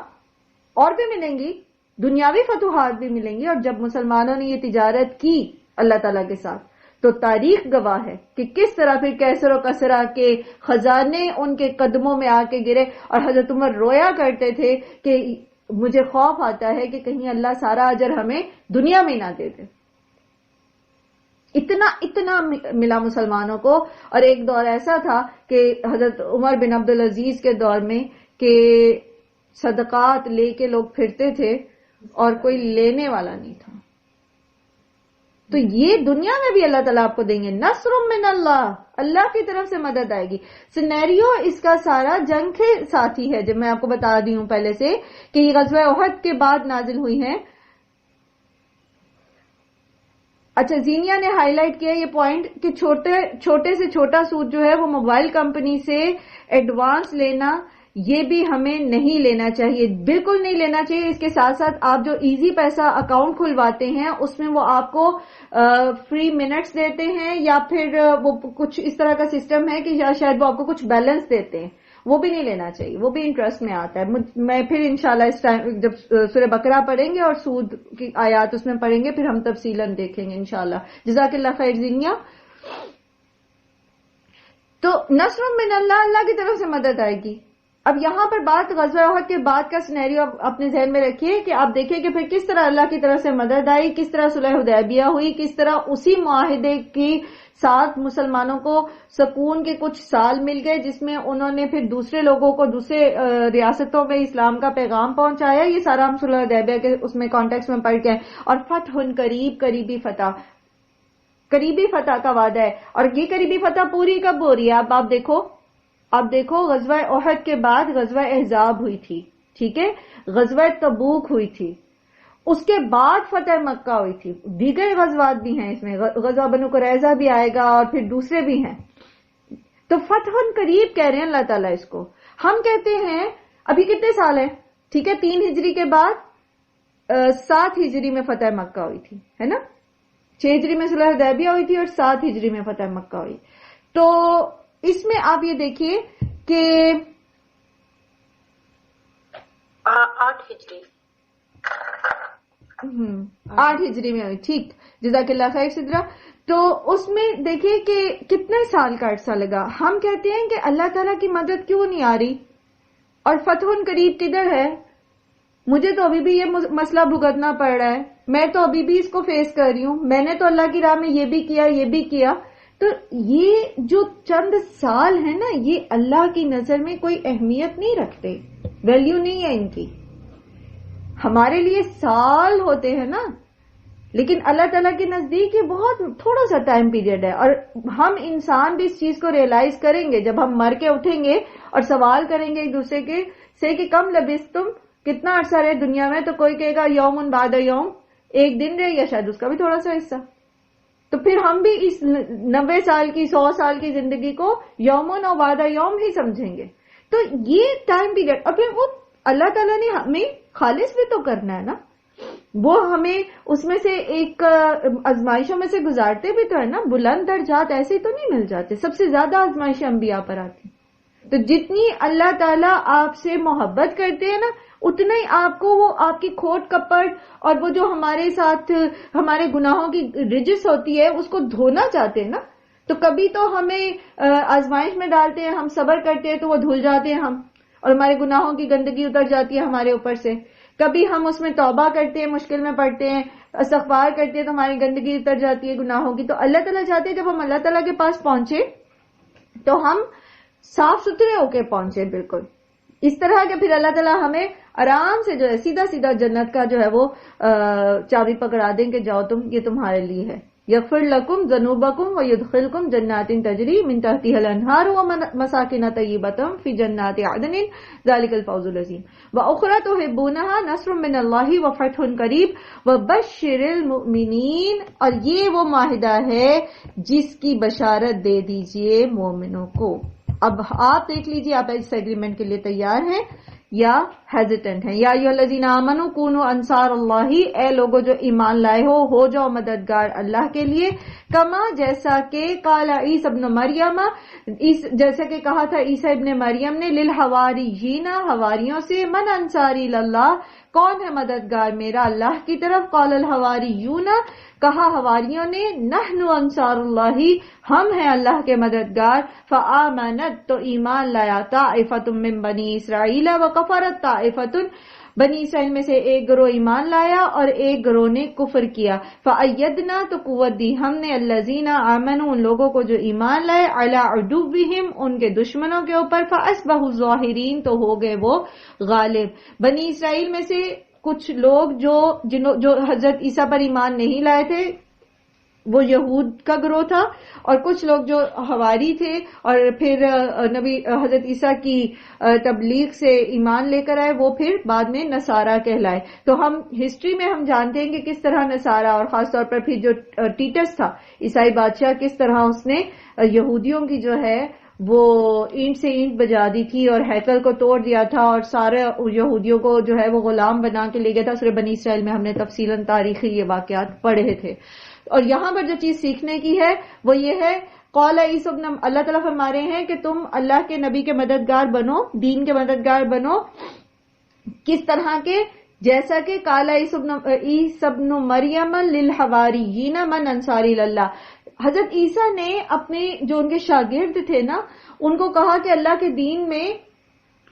اور بھی ملیں گی، دنیاوی فتوحات بھی ملیں گی. اور جب مسلمانوں نے یہ تجارت کی اللہ تعالیٰ کے ساتھ تو تاریخ گواہ ہے کہ کس طرح پھر کیسر و کسرا کے خزانے ان کے قدموں میں آ کے گرے، اور حضرت عمر رویا کرتے تھے کہ مجھے خوف آتا ہے کہ کہیں اللہ سارا اجر ہمیں دنیا میں نہ دے دے. اتنا ملا مسلمانوں کو. اور ایک دور ایسا تھا کہ حضرت عمر بن عبدالعزیز کے دور میں کہ صدقات لے کے لوگ پھرتے تھے اور کوئی لینے والا نہیں تھا. تو یہ دنیا میں بھی اللہ تعالیٰ آپ کو دیں گے. نصر من اللہ، اللہ کی طرف سے مدد آئے گی. سینیریو اس کا سارا جنگ کے ساتھی ہے، جب میں آپ کو بتا دی ہوں پہلے سے کہ یہ غزوہ احد کے بعد نازل ہوئی ہیں. اچھا، زینیا نے ہائی لائٹ کیا یہ پوائنٹ کہ چھوٹے سے چھوٹا سود جو ہے وہ موبائل کمپنی سے ایڈوانس لینا، یہ بھی ہمیں نہیں لینا چاہیے، بالکل نہیں لینا چاہیے. اس کے ساتھ ساتھ آپ جو ایزی پیسہ اکاؤنٹ کھلواتے ہیں اس میں وہ آپ کو فری منٹس دیتے ہیں، یا پھر وہ کچھ اس طرح کا سسٹم ہے کہ شاید وہ آپ کو کچھ بیلنس دیتے ہیں، وہ بھی نہیں لینا چاہیے، وہ بھی انٹرسٹ میں آتا ہے. میں پھر انشاءاللہ اس ٹائم جب سورہ بقرہ پڑھیں گے اور سود کی آیات اس میں پڑھیں گے پھر ہم تفصیلاً دیکھیں گے انشاءاللہ. جزاک اللہ خیر زینیا. تو نصر من اللہ، اللہ کی طرف سے مدد آئے گی. اب یہاں پر بات غزوہ احد کے بعد کا سینیریو اپنے ذہن میں رکھیے کہ آپ دیکھیں کہ پھر کس طرح اللہ کی طرف سے مدد آئی، کس طرح صلح حدیبیہ ہوئی، کس طرح اسی معاہدے کی ساتھ مسلمانوں کو سکون کے کچھ سال مل گئے، جس میں انہوں نے پھر دوسرے لوگوں کو دوسرے ریاستوں میں اسلام کا پیغام پہنچایا. یہ سارا ہم صلح حدیبیہ کے اس میں کانٹیکس میں پڑھ کے ہیں. اور فتح قریب، قریبی فتح کا وعدہ ہے. اور یہ قریبی فتح پوری کب ہو رہی ہے؟ آپ دیکھو غزوہ احد کے بعد غزوہ احزاب ہوئی تھی، ٹھیک ہے، غزوہ تبوک ہوئی تھی، اس کے بعد فتح مکہ ہوئی تھی. دیگر غزوات بھی ہیں اس میں، غزوہ بنو قریظہ بھی آئے گا اور پھر دوسرے بھی ہیں. تو فتح قریب کہہ رہے ہیں اللہ تعالیٰ اس کو. ہم کہتے ہیں ابھی کتنے سال ہیں؟ ٹھیک ہے 3 ہجری کے بعد 7 ہجری میں فتح مکہ ہوئی تھی, ہے نا. 6 ہجری میں صلح حدیبیہ ہوئی تھی اور 7 ہجری میں فتح مکہ ہوئی. تو اس میں آپ یہ دیکھیے کہ 8 ہجری 8 ہجری میں ہوئی. ٹھیک, جزاک اللہ خیر سدرا. تو اس میں دیکھیے کہ کتنے سال کا عرصہ لگا. ہم کہتے ہیں کہ اللہ تعالیٰ کی مدد کیوں نہیں آ رہی اور فتح قریب کدھر ہے؟ مجھے تو ابھی بھی یہ مسئلہ بھگتنا پڑ رہا ہے, میں تو ابھی بھی اس کو فیس کر رہی ہوں, میں نے تو اللہ کی راہ میں یہ بھی کیا یہ بھی کیا. تو یہ جو چند سال ہیں نا, یہ اللہ کی نظر میں کوئی اہمیت نہیں رکھتے, ویلیو نہیں ہے ان کی. ہمارے لیے سال ہوتے ہیں نا, لیکن اللہ تعالیٰ کے نزدیک یہ بہت تھوڑا سا ٹائم پیریڈ ہے. اور ہم انسان بھی اس چیز کو ریئلائز کریں گے جب ہم مر کے اٹھیں گے اور سوال کریں گے ایک دوسرے کے سے کہ کم لبثتم, کتنا عرصہ رہے دنیا میں. تو کوئی کہے گا یوم بعد یوم, ایک دن رہے یا شاید اس کا بھی تھوڑا سا حصہ. تو پھر ہم بھی اس 90 سال کی 100 سال کی زندگی کو یومن و بعد یوم ہی سمجھیں گے. تو یہ ٹائم پیریڈ, اور پھر وہ اللہ تعالیٰ نے ہمیں خالص بھی تو کرنا ہے نا, وہ ہمیں اس میں سے ایک آزمائشوں میں سے گزارتے بھی تو ہے نا. بلند درجات ایسے تو نہیں مل جاتے, سب سے زیادہ آزمائشیں انبیاء پر آتی. تو جتنی اللہ تعالیٰ آپ سے محبت کرتے ہیں نا, اتنا ہی آپ کو وہ آپ کی کھوٹ کپٹ اور وہ جو ہمارے ساتھ ہمارے گناہوں کی رجس ہوتی ہے اس کو دھونا چاہتے ہیں نا. تو کبھی تو ہمیں آزمائش میں ڈالتے ہیں, ہم صبر کرتے ہیں تو وہ دھل جاتے ہیں ہم, اور ہمارے گناہوں کی گندگی اتر جاتی ہے ہمارے اوپر سے. کبھی ہم اس میں توبہ کرتے ہیں, مشکل میں پڑتے ہیں, استغفار کرتے ہیں تو ہماری گندگی اتر جاتی ہے گناہوں کی. تو اللہ تعالیٰ چاہتے ہیں جب ہم اللہ تعالیٰ کے پاس پہنچے تو ہم صاف ستھرے ہو کے پہنچے بالکل اس طرح کہ پھر اللہ تعالیٰ ہمیں آرام سے جو ہے سیدھا سیدھا جنت کا جو ہے وہ چابی پکڑا دیں کہ جاؤ تم, یہ تمہارے لیے ہے. یغفر لکم ذنوبکم ویدخلکم جنات تجری من تحتها الانہار ومساکن طیبۃ فی جنات عدن ذلک الفوز العظیم واخری تحبونها نصر من اللہ وفتح قریب وبشر المؤمنین. اور یہ وہ معاہدہ ہے جس کی بشارت دے دیجئے مومنوں کو. اب آپ دیکھ لیجئے آپ اس ایگریمنٹ کے لیے تیار ہیں یا ہیزیٹنٹ ہیں. یا ایھا الذین آمنوا کونوا انصار اللہ, اے لوگوں جو ایمان لائے ہو جاؤ مددگار اللہ کے لیے. کما جیسا کہ قال عیسی ابن مریم, جیسا کہ کہا تھا عیسی ابن مریم نے, للحواریین حواریوں سے, من انصاری اللہ, کون ہے مددگار میرا اللہ کی طرف. قال الحواریون, کہا حواریوں نے, نحن انصار اللہ, ہم ہیں اللہ کے مددگار. فآمنت, تو ایمان لایا, طائفۃ من بنی اسرائیل وکفرت طائفۃ, بنی اسرائیل میں سے ایک گروہ ایمان لایا اور ایک گروہ نے کفر کیا. فأیدنا, تو قوت دی ہم نے, الذین آمنوا, ان لوگوں کو جو ایمان لائے, علی عدوہم, ان کے دشمنوں کے اوپر, فاصبحوا ظاہرین, تو ہو گئے وہ غالب. بنی اسرائیل میں سے کچھ لوگ جو حضرت عیسیٰ پر ایمان نہیں لائے تھے وہ یہود کا گروہ تھا, اور کچھ لوگ جو حواری تھے اور پھر نبی حضرت عیسیٰ کی تبلیغ سے ایمان لے کر آئے, وہ پھر بعد میں نصارہ کہلائے. تو ہم ہسٹری میں ہم جانتے ہیں کہ کس طرح نصارہ, اور خاص طور پر پھر جو ٹیٹس تھا عیسائی بادشاہ, کس طرح اس نے یہودیوں کی جو ہے وہ اینٹ سے اینٹ بجا دی تھی اور ہیکل کو توڑ دیا تھا اور سارے یہودیوں کو جو ہے وہ غلام بنا کے لے گیا تھا. سورہ بنی اسرائیل میں ہم نے تفصیلاً تاریخی یہ واقعات پڑھے تھے. اور یہاں پر جو چیز سیکھنے کی ہے وہ یہ ہے, قال عیسی ابن, اللہ تعالیٰ فرما رہے ہیں کہ تم اللہ کے نبی کے مددگار بنو, دین کے مددگار بنو. کس طرح کے, جیسا کہ قال عیسی ابن مریم للحواریین من انصاری اللہ, حضرت عیسیٰ نے اپنے جو ان کے شاگرد تھے نا ان کو کہا کہ اللہ کے دین میں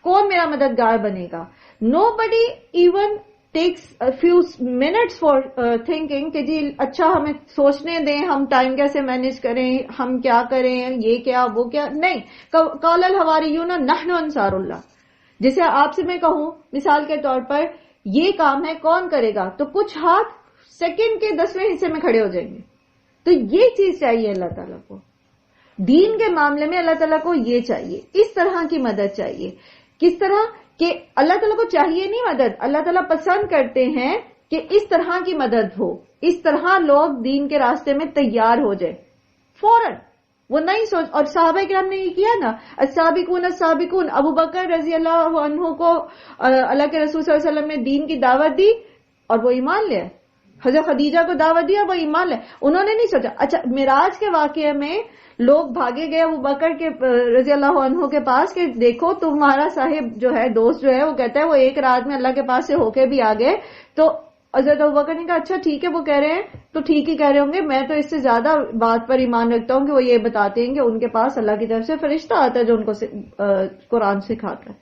کون میرا مددگار بنے گا. Nobody even takes a few minutes for thinking کہ جی اچھا ہمیں سوچنے دیں, ہم ٹائم کیسے مینج کریں, ہم کیا کریں, یہ کیا وہ کیا, نہیں. قال الحواریون نحن انصار اللہ, جیسے آپ سے میں کہوں مثال کے طور پر یہ کام ہے کون کرے گا, تو کچھ ہاتھ سیکنڈ کے 10ویں حصے میں کھڑے ہو جائیں گے. تو یہ چیز چاہیے اللہ تعالیٰ کو, دین کے معاملے میں اللہ تعالیٰ کو یہ چاہیے, اس طرح کی مدد چاہیے. کس طرح کہ اللہ تعالیٰ کو چاہیے نہیں مدد, اللہ تعالیٰ پسند کرتے ہیں کہ اس طرح کی مدد ہو, اس طرح لوگ دین کے راستے میں تیار ہو جائے فوراً. وہ نہیں سوچ. اور صحابہ کرام نے یہ کیا نا, السابقون السابقون. ابو بکر رضی اللہ عنہ کو اللہ کے رسول صلی اللہ علیہ وسلم نے دین کی دعوت دی اور وہ ایمان لے. حضرت خدیجہ کو دعوت دیا, وہ ایمان لے. انہوں نے نہیں سوچا. اچھا معراج کے واقعے میں لوگ بھاگے گئے ابو بکر کے رضی اللہ عنہ کے پاس کہ دیکھو تمہارا صاحب جو ہے, دوست جو ہے, وہ کہتا ہے وہ ایک رات میں اللہ کے پاس سے ہو کے بھی آ گئے. تو حضرت ابوبکر نے کہا اچھا ٹھیک ہے, وہ کہہ رہے ہیں تو ٹھیک ہی کہہ رہے ہوں گے, میں تو اس سے زیادہ بات پر ایمان رکھتا ہوں کہ وہ یہ بتاتے ہیں کہ ان کے پاس اللہ کی طرف سے فرشتہ آتا ہے جو ان کو قرآن سکھاتا ہے.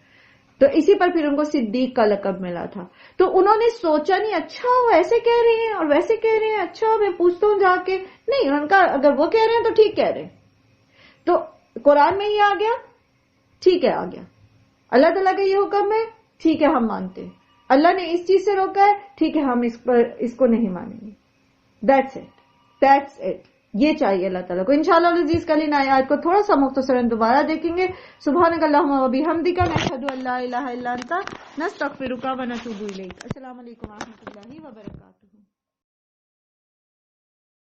تو اسی پر پھر ان کو صدیق کا لقب ملا تھا. تو انہوں نے سوچا نہیں اچھا وہ ایسے کہہ رہے ہیں اور ویسے کہہ رہے ہیں, اچھا میں پوچھتا ہوں جا کے. نہیں, انہوں نے کہا اگر وہ کہہ رہے ہیں تو ٹھیک کہہ رہے ہیں. تو قرآن میں ہی آ گیا, ٹھیک ہے آ گیا. اللہ تعالیٰ کا یہ حکم ہے, ٹھیک ہے ہم مانتے ہیں. اللہ نے اس چیز سے روکا ہے, ٹھیک ہے ہم اس کو نہیں مانیں گے. That's it. یہ چاہیے اللہ تعالیٰ کو. انشاءاللہ العزیز کل ان آیات کو تھوڑا سا مختصراً دوبارہ دیکھیں گے. سبحانک اللہم و بحمدک نشہد ان لا الہ الا انت نستغفرک و نتوب الیک. السلام علیکم و رحمۃ اللہ وبرکاتہ.